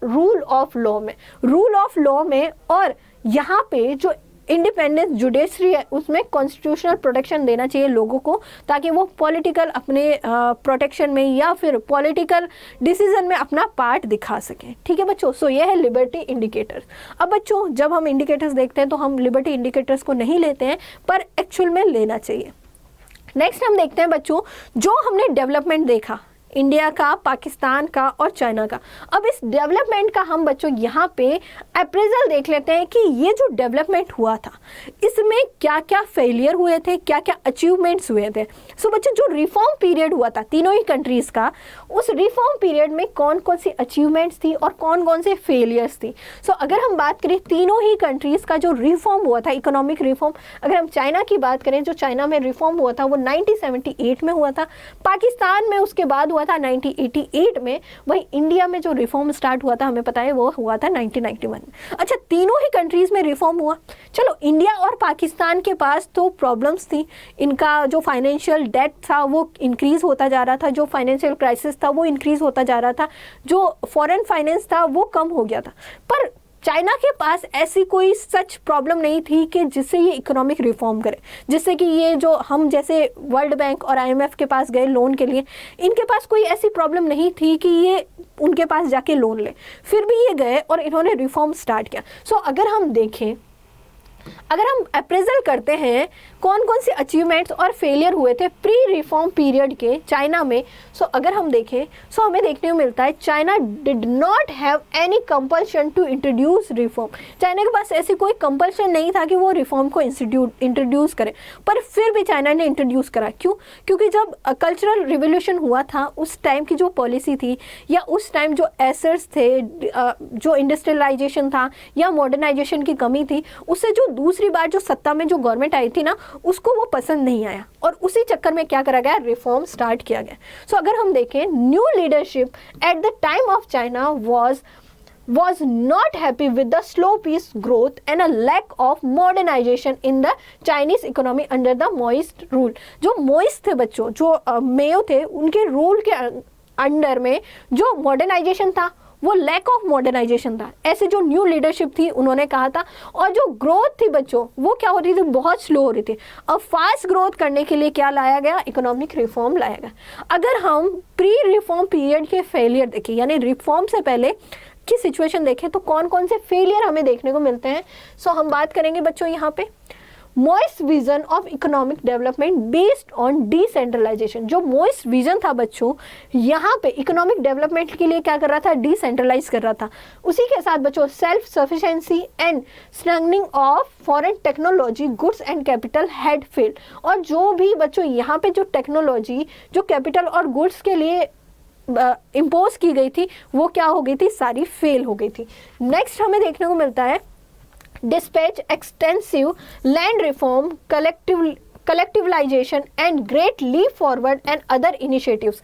rule of law में, रूल ऑफ लॉ में, और यहाँ पे जो इंडिपेंडेंस जुडिशरी है उसमें कॉन्स्टिट्यूशनल प्रोटेक्शन देना चाहिए लोगों को, ताकि वो पॉलिटिकल अपने प्रोटेक्शन में या फिर पॉलिटिकल डिसीजन में अपना पार्ट दिखा सकें। ठीक है बच्चों, सो ये है लिबर्टी इंडिकेटर्स। अब बच्चों जब हम इंडिकेटर्स देखते हैं तो हम लिबर्टी इंडिकेटर्स को नहीं लेते हैं पर एक्चुअल में लेना चाहिए। नेक्स्ट हम देखते हैं बच्चों जो हमने डेवलपमेंट देखा, इंडिया का, पाकिस्तान का और चाइना का। अब इस डेवलपमेंट का हम बच्चों यहाँ पे अप्रेजल देख लेते हैं कि ये जो डेवलपमेंट हुआ था इसमें क्या क्या फेलियर हुए थे, क्या क्या अचीवमेंट्स हुए थे। सो बच्चों जो रिफॉर्म पीरियड हुआ था तीनों ही कंट्रीज़ का, उस रिफॉर्म पीरियड में कौन कौन सी अचीवमेंट्स थी और कौन कौन से फेलियर्स थी। सो अगर हम बात करें तीनों ही कंट्रीज़ का जो रिफॉर्म हुआ था, इकोनॉमिक रिफॉर्म, अगर हम चाइना की बात करें, जो चाइना में रिफॉर्म हुआ था वो 1978 में हुआ था, पाकिस्तान में उसके बाद हुआ था 1988 में, वही इंडिया में जो रिफॉर्म स्टार्ट हुआ था हमें पता है वो हुआ था 1991। अच्छा, तीनों ही कंट्रीज़ में रिफॉर्म हुआ। चलो, इंडिया और पाकिस्तान के पास तो प्रॉब्लम्स थी, इनका जो फाइनेंशियल डेट था वो इंक्रीज़ होता जा रहा था, जो फाइनेंशियल क्राइसिस था वो इंक्रीज़ होता जा रहा था, जो फॉरेन फाइनेंस था वो कम हो गया था। पर चाइना के पास ऐसी कोई सच प्रॉब्लम नहीं थी कि जिससे ये इकोनॉमिक रिफॉर्म करे, जिससे कि ये जो हम जैसे वर्ल्ड बैंक और IMF के पास गए लोन के लिए, इनके पास कोई ऐसी प्रॉब्लम नहीं थी कि ये उनके पास जाके लोन ले, फिर भी ये गए और इन्होंने रिफॉर्म स्टार्ट किया। सो अगर हम देखें, अगर हम अप्रेजल करते हैं कौन कौन से अचीवमेंट्स और फेलियर हुए थे प्री रिफॉर्म पीरियड के चाइना में, सो अगर हम देखें सो हमें देखने को मिलता है China did not have any compulsion to introduce reform. China के पास ऐसी कोई कंपल्शन नहीं था कि वो रिफॉर्म को इंट्रोड्यूस करे, पर फिर भी चाइना ने इंट्रोड्यूस करा। क्यों? क्योंकि जब कल्चरल रिवोल्यूशन हुआ था उस टाइम की जो पॉलिसी थी या उस टाइम जो एसेट्स थे, जो इंडस्ट्रियलाइजेशन था या मॉडर्नाइजेशन की कमी थी, उससे जो दूसरी बार जो सत्ता में जो गवर्नमेंट आई थी ना, उसको वो पसंद नहीं आया और उसी चक्कर में क्या करा गया, रिफॉर्म स्टार्ट किया गया। सो अगर हम देखें, new leadership at the time of China was not happy with the slow pace growth and a lack of modernization in the Chinese economy under the Maoist rule। जो मोइस्ट थे बच्चों, जो मेयो थे, उनके रूल के अंडर में जो मॉडर्नाइजेशन था वो लैक ऑफ मॉडर्नाइजेशन था। ऐसे जो न्यू लीडरशिप थी उन्होंने कहा था, और जो ग्रोथ थी बच्चों वो क्या हो रही थी, बहुत स्लो हो रही थी। अब फास्ट ग्रोथ करने के लिए क्या लाया गया, इकोनॉमिक रिफॉर्म लाया गया। अगर हम प्री रिफॉर्म पीरियड के फेलियर देखें, यानी रिफॉर्म से पहले की सिचुएशन देखें, तो कौन कौन से फेलियर हमें देखने को मिलते हैं। सो हम बात करेंगे बच्चों यहाँ पे Maoist vision of economic development based on decentralisation. जो मोइस्ट विजन था बच्चों यहाँ पे इकोनॉमिक डेवलपमेंट के लिए क्या कर रहा था, डिसेंट्रलाइज कर रहा था। उसी के साथ बच्चों self sufficiency and strengthening of foreign technology, goods and capital had failed. और जो भी बच्चों यहाँ पे जो टेक्नोलॉजी, जो कैपिटल और गुड्स के लिए इम्पोज की गई थी वो क्या हो गई थी, सारी फेल हो गई थी। नेक्स्ट हमें देखने को मिलता है dispatch extensive land reform, collectivization and great leap forward and other initiatives।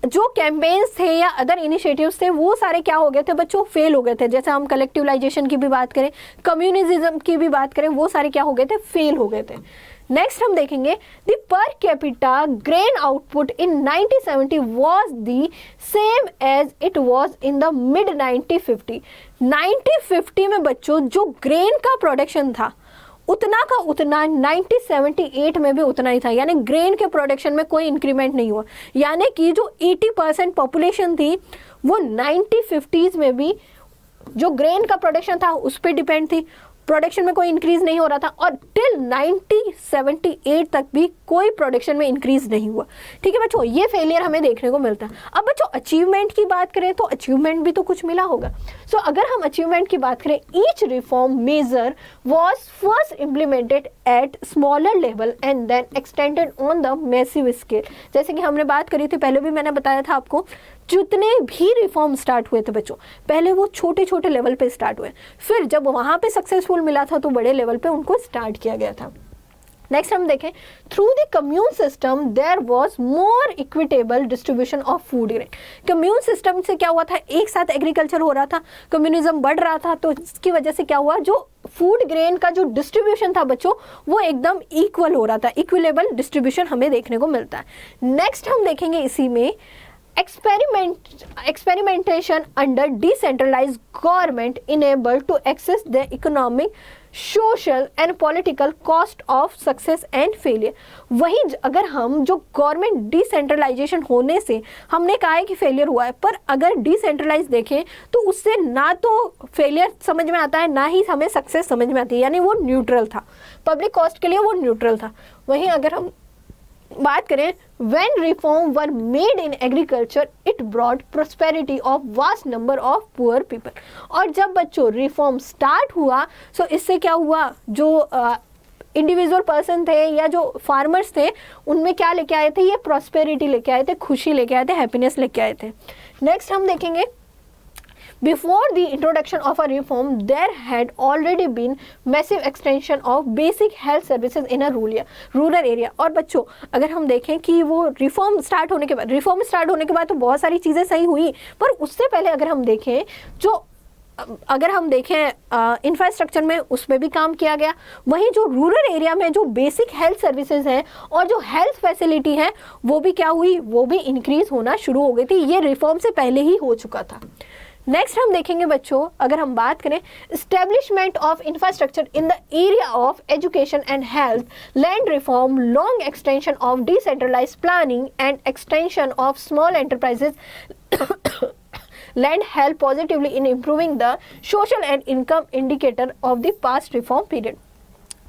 जो कैंपेन्स थे या अदर इनिशिएटिव्स थे वो सारे क्या हो गए थे बच्चों, फेल हो गए थे। जैसे हम कलेक्टिवलाइजेशन की भी बात करें, कम्युनिज्म की भी बात करें, वो सारे क्या हो गए थे, फेल हो गए थे। नेक्स्ट हम देखेंगे the per capita grain output in 1970 was the same as it was in the mid 1950। 1950 में बच्चों जो ग्रेन का प्रोडक्शन था उतना का उतना 1978 में भी उतना ही था, यानी ग्रेन के प्रोडक्शन में कोई इंक्रीमेंट नहीं हुआ। यानी कि जो 80% पॉपुलेशन थी वो 1950s में भी जो ग्रेन का प्रोडक्शन था उस पर डिपेंड थी, प्रोडक्शन में कोई इंक्रीज नहीं हो रहा था, और टिल 1978 तक भी कोई प्रोडक्शन में इंक्रीज नहीं हुआ। ठीक है बच्चों, ये फेलियर हमें देखने को मिलता है। अब बच्चों अचीवमेंट की बात करें तो अचीवमेंट भी तो कुछ मिला होगा। सो अगर हम अचीवमेंट की बात करें, each reform measure was first implemented at smaller level and then extended on the massive scale. जैसे कि हमने बात करी थी, पहले भी मैंने बताया था आपको, जितने भी रिफॉर्म स्टार्ट हुए थे बच्चों पहले वो छोटे छोटे लेवल पे स्टार्ट हुए, फिर जब वहाँ पे सक्सेसफुल मिला था तो बड़े लेवल पे उनको स्टार्ट किया गया था। नेक्स्ट हम देखें, through the commune system there was more equitable distribution of food grain. Commune system से क्या हुआ था, एक साथ एग्रीकल्चर हो रहा था, कम्युनिज्म बढ़ रहा था, तो इसकी वजह से क्या हुआ, जो फूड ग्रेन का जो डिस्ट्रीब्यूशन था बच्चों वो एकदम इक्वल हो रहा था, इक्विलेबल डिस्ट्रीब्यूशन हमें देखने को मिलता है। नेक्स्ट हम देखेंगे इसी में experimentation under decentralized government enabled to access the economic, social and political cost of success and failure। वही अगर हम जो गवर्नमेंट डिसेंट्रलाइजेशन होने से हमने कहा है कि फेलियर हुआ है, पर अगर डिसेंट्रलाइज देखें तो उससे ना तो फेलियर समझ में आता है ना ही हमें सक्सेस समझ में आती है, यानी वो न्यूट्रल था, पब्लिक कॉस्ट के लिए वो न्यूट्रल था। वहीं अगर हम बात करें, when reform were made in agriculture, it brought prosperity of vast number of poor people. और जब बच्चों रिफॉर्म स्टार्ट हुआ, सो इससे क्या हुआ, जो इंडिविजुअल पर्सन थे या जो फार्मर्स थे, उनमें क्या लेके आए थे, ये प्रॉस्पेरिटी लेके आए थे, खुशी लेके आए थे, हैप्पीनेस लेके आए थे। नेक्स्ट हम देखेंगे, Before the introduction of a reform, there had already been massive extension of basic health services in a rural area. और बच्चों अगर हम देखें कि वो रिफॉर्म स्टार्ट होने के बाद तो बहुत सारी चीज़ें सही हुई, पर उससे पहले अगर हम देखें इंफ्रास्ट्रक्चर में उसमें भी काम किया गया। वहीं जो रूरल एरिया में जो बेसिक हेल्थ सर्विसेज हैं और जो हेल्थ फैसिलिटी है वो भी क्या हुई, वो भी इंक्रीज होना शुरू हो गई थी। ये रिफॉर्म से पहले ही हो चुका था। नेक्स्ट हम देखेंगे बच्चों, अगर हम बात करें establishment of infrastructure in the area of education and health, land reform, long extension of decentralised planning and extension of small enterprises land help positively in improving the social and income indicator of the past reform period.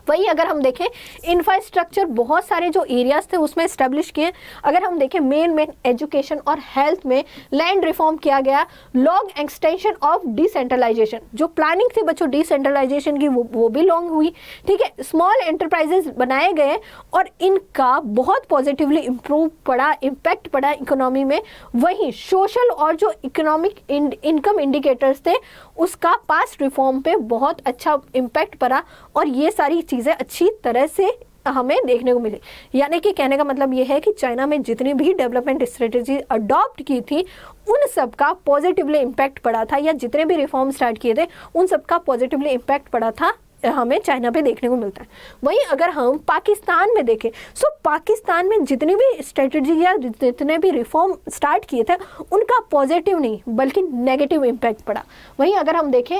वही अगर हम देखें इंफ्रास्ट्रक्चर बहुत सारे जो एरियाज थे उसमें इस्टेब्लिश किए। अगर हम देखें मेन एजुकेशन और हेल्थ में लैंड रिफॉर्म किया गया, लॉन्ग एक्सटेंशन ऑफ डिसेंट्रलाइजेशन, जो प्लानिंग थी बच्चों डिसेंट्रलाइजेशन की वो भी लॉन्ग हुई, ठीक है। स्मॉल एंटरप्राइजेज बनाए गए और इनका बहुत पॉजिटिवली इम्पैक्ट पड़ा इकोनॉमी में। वहीं सोशल और जो इकोनॉमिक इनकम इंडिकेटर्स थे उसका पास्ट रिफॉर्म पे बहुत अच्छा इम्पैक्ट पड़ा और ये सारी चीज़ें अच्छी तरह से हमें देखने को मिली। यानी कि कहने का मतलब ये है कि चाइना में जितनी भी डेवलपमेंट स्ट्रेटेजी अडॉप्ट की थी उन सब का पॉजिटिवली इम्पैक्ट पड़ा था, या जितने भी रिफॉर्म स्टार्ट किए थे उन सब का पॉजिटिवली इम्पैक्ट पड़ा था, हमें चाइना पे देखने को मिलता है। वहीं अगर हम पाकिस्तान में देखें, सो पाकिस्तान में जितनी भी स्ट्रेटजी या जितने भी रिफॉर्म स्टार्ट किए थे उनका पॉजिटिव नहीं बल्कि नेगेटिव इम्पैक्ट पड़ा। वहीं अगर हम देखें,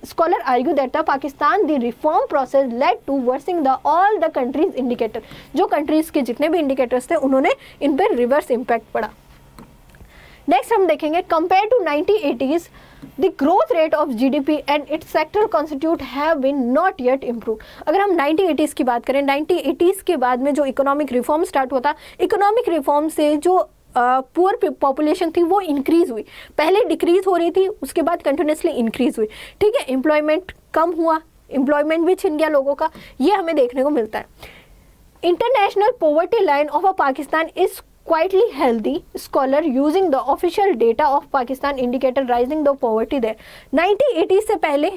scholar argue that the Pakistan the reform process led to worsening the all the countries indicator, जो कंट्रीज के जितने भी इंडिकेटर्स थे उन्होंने इन पर रिवर्स इम्पैक्ट पड़ा। नेक्स्ट हम देखेंगे, compare to 1980s the growth rate of GDP and its sectoral constitute have been not yet improved। अगर हम 1980s की बात करें, 1980s के बाद में जो इकोनॉमिक रिफॉर्म स्टार्ट हुआ था, इकोनॉमिक रिफॉर्म से जो पुअर पॉपुलेशन थी वो इंक्रीज हुई, पहले डिक्रीज हो रही थी उसके बाद कंटिन्यूसली इंक्रीज हुई, ठीक है। एम्प्लॉयमेंट कम हुआ, एम्प्लॉयमेंट भी छिन गया लोगों का, ये हमें देखने को मिलता है। International poverty line of a Pakistan is quietly healthy, scholar using the official data of Pakistan indicator rising the poverty there। 1980 से पहले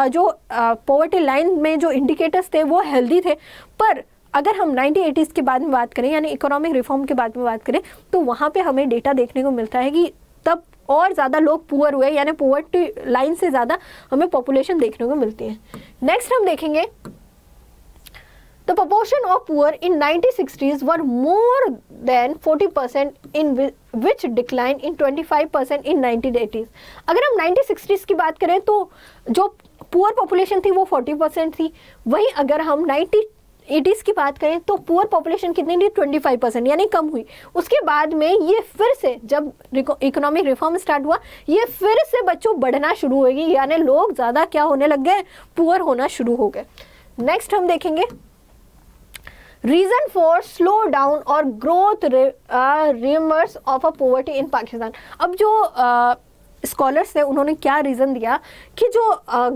जो पॉवर्टी लाइन में जो इंडिकेटर्स थे वो हेल्दी थे, पर अगर हम 1980s के बाद में बात करें यानी इकोनॉमिक रिफॉर्म के बाद में बात करें तो वहाँ पे हमें डेटा देखने को मिलता है कि तब और ज़्यादा लोग पुअर हुए, यानी पॉवर्टी लाइन से ज़्यादा हमें पॉपुलेशन देखने को मिलती है। नेक्स्ट हम देखेंगे, the proportion of poor in 1960s were more than 40% in which declined in 25% in 1980s। अगर हम 1960s की बात करें तो जो पुअर पॉपुलेशन थी वो 40% थी। वहीं अगर हम 1980s की बात करें तो पुअर पॉपुलेशन कितनी थी, 25%, यानी कम हुई। उसके बाद में ये फिर से जब इकोनॉमिक रिफॉर्म स्टार्ट हुआ ये फिर से बच्चों बढ़ना शुरू हो गई, यानी लोग ज़्यादा क्या होने लग गए, पुअर होना शुरू हो गए। नेक्स्ट हम देखेंगे, रीजन फॉर स्लो डाउन और growth reverse of a poverty in Pakistan. अब जो स्कॉलर्स हैं उन्होंने क्या रीज़न दिया कि जो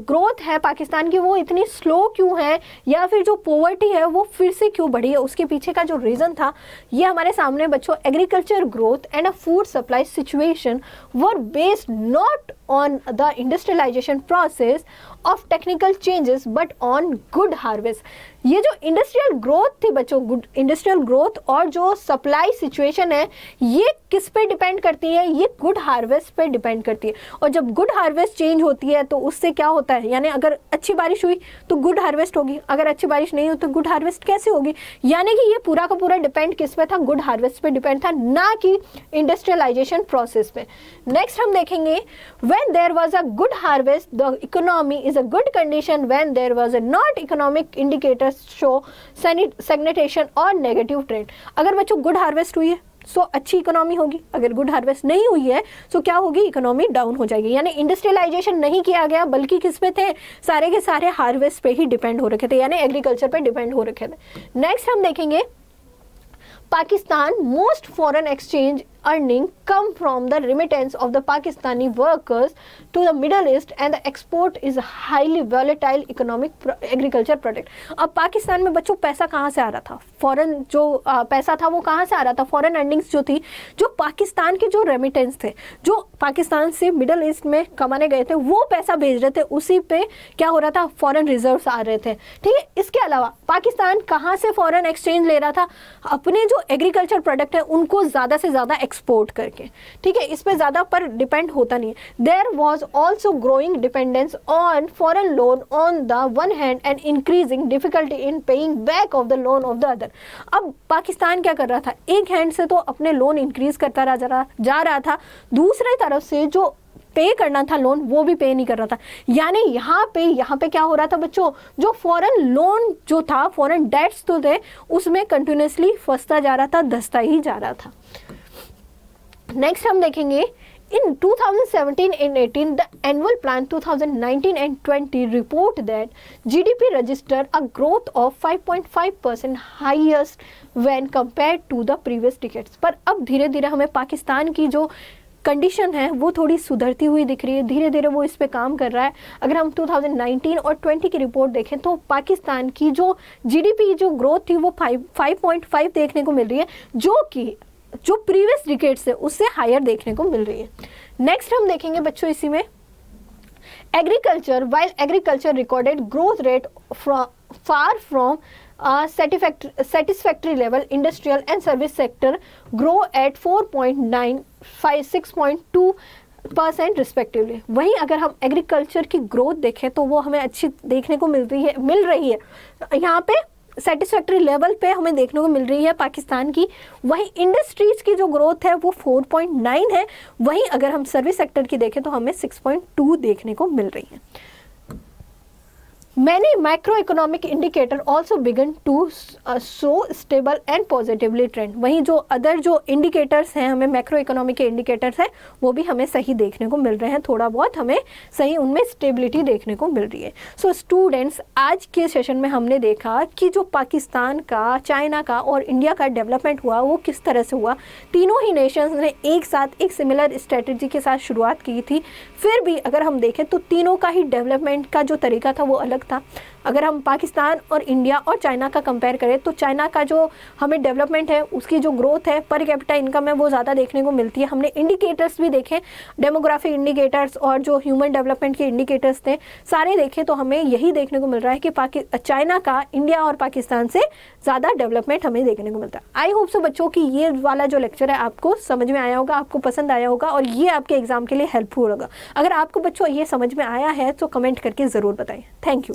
ग्रोथ है पाकिस्तान की वो इतनी स्लो क्यों है, या फिर जो पॉवर्टी है वो फिर से क्यों बढ़ी है, उसके पीछे का जो रीज़न था ये हमारे सामने बच्चों, agriculture growth and a food supply situation were based not on the industrialisation process of technical changes but on good harvest. ये जो इंडस्ट्रियल ग्रोथ थी बच्चों, गुड इंडस्ट्रियल ग्रोथ और जो सप्लाई सिचुएशन है ये किस पे डिपेंड करती है, ये गुड हार्वेस्ट पे डिपेंड करती है। और जब गुड हार्वेस्ट चेंज होती है तो उससे क्या होता है, यानी अगर अच्छी बारिश हुई तो गुड हार्वेस्ट होगी, अगर अच्छी बारिश नहीं हुई तो गुड हार्वेस्ट कैसे होगी, यानी कि ये पूरा का पूरा डिपेंड किस पे था, गुड हार्वेस्ट पे डिपेंड था, ना कि इंडस्ट्रियलाइजेशन प्रोसेस पे। नेक्स्ट हम देखेंगे, when there was a good harvest the economy is a good condition, when there was a not economic indicators show stagnation और नेगेटिव ट्रेंड। अगर बच्चों गुड हार्वेस्ट हुई है सो अच्छी इकोनॉमी होगी, अगर गुड हार्वेस्ट नहीं हुई है सो क्या होगी, इकोनॉमी डाउन हो जाएगी। यानी इंडस्ट्रियलाइजेशन नहीं किया गया बल्कि किस पे थे, सारे के सारे हार्वेस्ट पे ही डिपेंड हो रखे थे, यानी एग्रीकल्चर पे डिपेंड हो रखे थे। नेक्स्ट हम देखेंगे, Pakistan, most foreign exchange earning come from the remittance of the Pakistani workers to the Middle East, and the export is a highly volatile economic agriculture product. अब पाकिस्तान में बच्चों पैसा कहाँ से आ रहा था? फॉरेन जो पैसा था वो कहाँ से आ रहा था? फॉरेन अर्निंग्स जो थी, जो पाकिस्तान के जो रेमिटेंस थे, जो पाकिस्तान से मिडल ईस्ट में कमाने गए थे, वो पैसा भेज रहे थे, उसी पे क्या हो रहा था? फॉरेन रिजर्व्स आ रहे थे, ठीक है। इसके अलावा पाकिस्तान कहाँ से फॉरेन एक्सचेंज ले रहा था? अपने जो एग्रीकल्चर प्रोडक्ट है उनको ज़्यादा से ज़्यादा एक्सपोर्ट करके, ठीक है। इस पे ज़्यादा पर डिपेंड होता नहीं है। There was also growing dependence on foreign loan on the one hand and increasing difficulty in paying back of the loan of the other. अब पाकिस्तान क्या कर रहा था? एक हैंड से तो अपने लोन इंक्रीज करता जा रहा था, दूसरी तरफ से जो पे करना था लोन वो भी पे नहीं कर रहा था। यानी यहाँ पे क्या हो रहा था बच्चों? जो फॉरेन लोन जो था, फॉरेन डेट्स तो थे, उसमें कंटिन्यूसली फंसता जा रहा था, धंसता ही जा रहा था। नेक्स्ट हम देखेंगे in 2017 and 18 the annual plan 2019 and 20 report that GDP registered a growth of 5.5% highest when compared to the previous decades। पर अब धीरे धीरे हमें पाकिस्तान की जो कंडीशन है वो थोड़ी सुधरती हुई दिख रही है, धीरे धीरे वो इस पे काम कर रहा है। अगर हम 2019 और 20 की रिपोर्ट देखें तो पाकिस्तान की जो जीडीपी जो ग्रोथ थी वो 5.5 देखने को मिल रही है, जो कि जो प्रीवियस डिकेड से उससे हायर देखने को मिल रही है। नेक्स्ट हम देखेंगे बच्चों इसी में agriculture, while agriculture recorded growth rate far from satisfactory level, industrial and service sector grow at 4.9, 6.2% respectively. वहीं अगर हम एग्रीकल्चर की ग्रोथ देखें तो वो हमें अच्छी देखने को मिल रही है। यहाँ पे सेटिस्फैक्ट्री लेवल पे हमें देखने को मिल रही है पाकिस्तान की। वहीं इंडस्ट्रीज की जो ग्रोथ है वो 4.9 है। वहीं अगर हम सर्विस सेक्टर की देखें तो हमें 6.2 देखने को मिल रही है। Many macroeconomic indicator also begin to show stable and positively trend। वहीं जो अदर जो इंडिकेटर्स हैं, हमें मैक्रो इकोनॉमिक के इंडिकेटर्स हैं, वो भी हमें सही देखने को मिल रहे हैं, थोड़ा बहुत हमें सही उनमें स्टेबिलिटी देखने को मिल रही है। सो स्टूडेंट्स, आज के सेशन में हमने देखा कि जो पाकिस्तान का, चाइना का और इंडिया का डेवलपमेंट हुआ वो किस तरह से हुआ। तीनों ही नेशंस ने एक साथ एक सिमिलर स्ट्रेटजी के साथ शुरुआत की थी, फिर भी अगर हम देखें तो तीनों का ही डेवलपमेंट का जो तरीका था वो अलग था। अगर हम पाकिस्तान और इंडिया और चाइना का कंपेयर करें तो चाइना का जो हमें डेवलपमेंट है, उसकी जो ग्रोथ है, पर कैपिटा इनकम है, वो ज़्यादा देखने को मिलती है। हमने इंडिकेटर्स भी देखे, डेमोग्राफिक इंडिकेटर्स और जो ह्यूमन डेवलपमेंट के इंडिकेटर्स थे, सारे देखे तो हमें यही देखने को मिल रहा है कि चाइना का इंडिया और पाकिस्तान से ज़्यादा डेवलपमेंट हमें देखने को मिलता है। आई होप सो बच्चों की ये वाला जो लेक्चर है आपको समझ में आया होगा, आपको पसंद आया होगा और ये आपके एग्जाम के लिए हेल्पफुल होगा। अगर आपको बच्चों ये समझ में आया है तो कमेंट करके ज़रूर बताएं। Thank you.